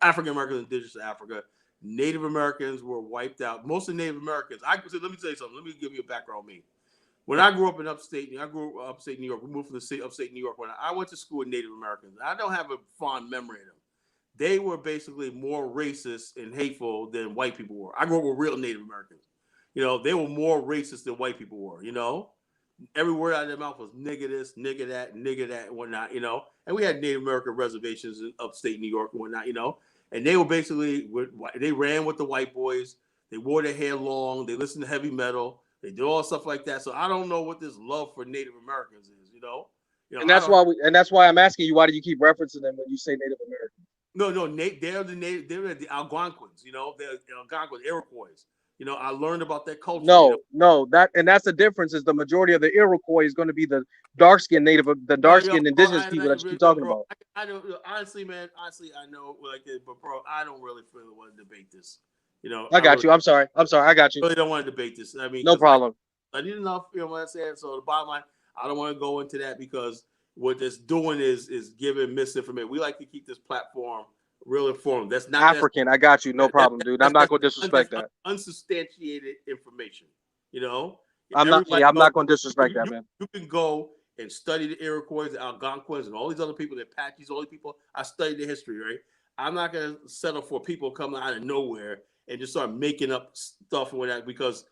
African Americans are indigenous to Africa. Native Americans were wiped out. Most of the Native Americans. Let me tell you something. Let me give you a background on me. When I grew up in upstate New York. We moved from the upstate New York. When I went to school with Native Americans, I don't have a fond memory of them. They were basically more racist and hateful than white people were. I grew up with real Native Americans. They were more racist than white people were. Every word out of their mouth was nigga this, nigga that, and whatnot. And we had Native American reservations in upstate New York and whatnot. And they were basically they ran with the white boys. They wore their hair long. They listened to heavy metal. They do all stuff like that. So I don't know what this love for Native Americans is, And that's why I'm asking you, why do you keep referencing them when you say Native Americans? No, they're the Algonquins, they're Algonquins, Iroquois. I learned about that culture. That's the difference. Is the majority of the Iroquois is going to be the dark-skinned indigenous people that you keep talking about. I don't honestly, man. Honestly, I know but bro, I don't really want to debate this. I got you. I'm sorry. I got you. Really don't want to debate this. I mean, no problem. I need enough. What I'm saying. So the bottom line, I don't want to go into that because what this doing is giving misinformation. We like to keep this platform real informed. That's not African. I got you. No problem, dude. I'm not going to disrespect that. Unsubstantiated information. I'm not going to disrespect that, man. You can go and study the Iroquois, the Algonquins, and all these other people, the Apaches, all these people. I studied the history, right? I'm not going to settle for people coming out of nowhere and just start making up stuff and whatnot because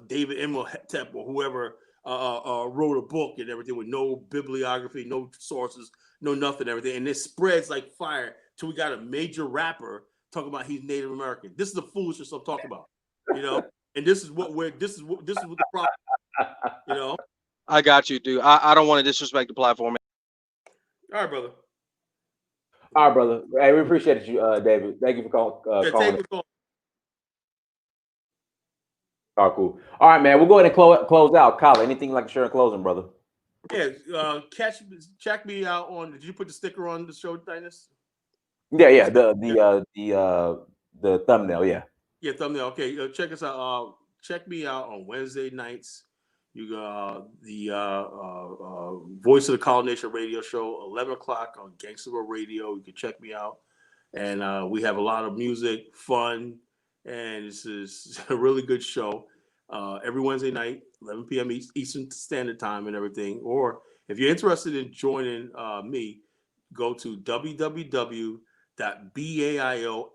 David Imhotep or whoever wrote a book and everything with no bibliography, no sources, no nothing, everything, and it spreads like fire till we got a major rapper talking about he's Native American. This is the foolishness I'm talking about, and this is the problem, I got you, dude. I don't want to disrespect the platform. All right, brother. Hey, we appreciate you, David. Thank you for calling. All right, cool. All right, man. We'll go ahead and close out. Kyle, anything like share and closing, brother? Yeah. Check me out on. Did you put the sticker on the show, Dynast? Yeah. The thumbnail. Yeah. Yeah, thumbnail. Okay. Check us out. Check me out on Wednesday nights. You got the Voice of the Color Nation radio show, 11 o'clock on Gangster Radio. You can check me out. And we have a lot of music, fun, and this is a really good show. Every Wednesday night, 11 p.m. Eastern Standard Time and everything. Or if you're interested in joining me, go to www.baio,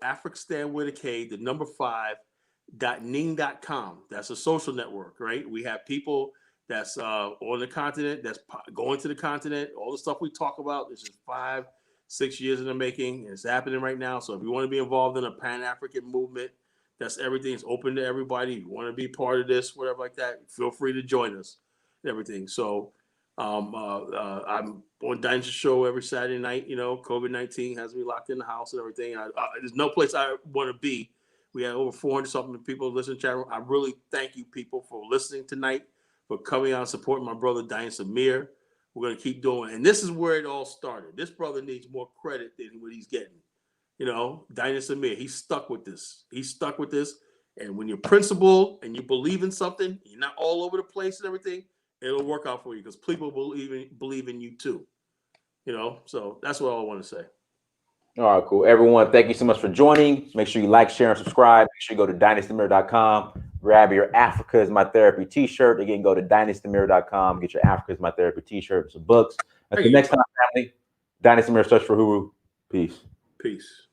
African with a K, the number 5.ning.com. That's a social network, right? We have people that's on the continent, that's going to the continent. All the stuff we talk about, this is 5-6 years in the making. It's happening right now. So if you want to be involved in a Pan-African movement, that's everything. It's open to everybody. If you want to be part of this, whatever like that, feel free to join us and everything. So I'm on Dynast show every Saturday night. COVID-19 has me locked in the house and everything. There's no place I want to be. We had over 400 something people listening to chat room. I really thank you people for listening tonight, for coming out and supporting my brother Dynast Amir. We're going to keep doing it. And this is where it all started. This brother needs more credit than what he's getting. You know, Dynast Amir, he's stuck with this. He's stuck with this. And when you're principled and you believe in something, you're not all over the place and everything, it'll work out for you because people believe in you too. You know, so that's what I want to say. All right, cool. Everyone, thank you so much for joining. Make sure you like, share, and subscribe. Make sure you go to dynastamir.com. Grab your Africa is My Therapy t-shirt. Again, go to dynastamir.com. Get your Africa is My Therapy t-shirt and some books. Until next time, family, Dynasty Amir, search for Huru. Peace. Peace.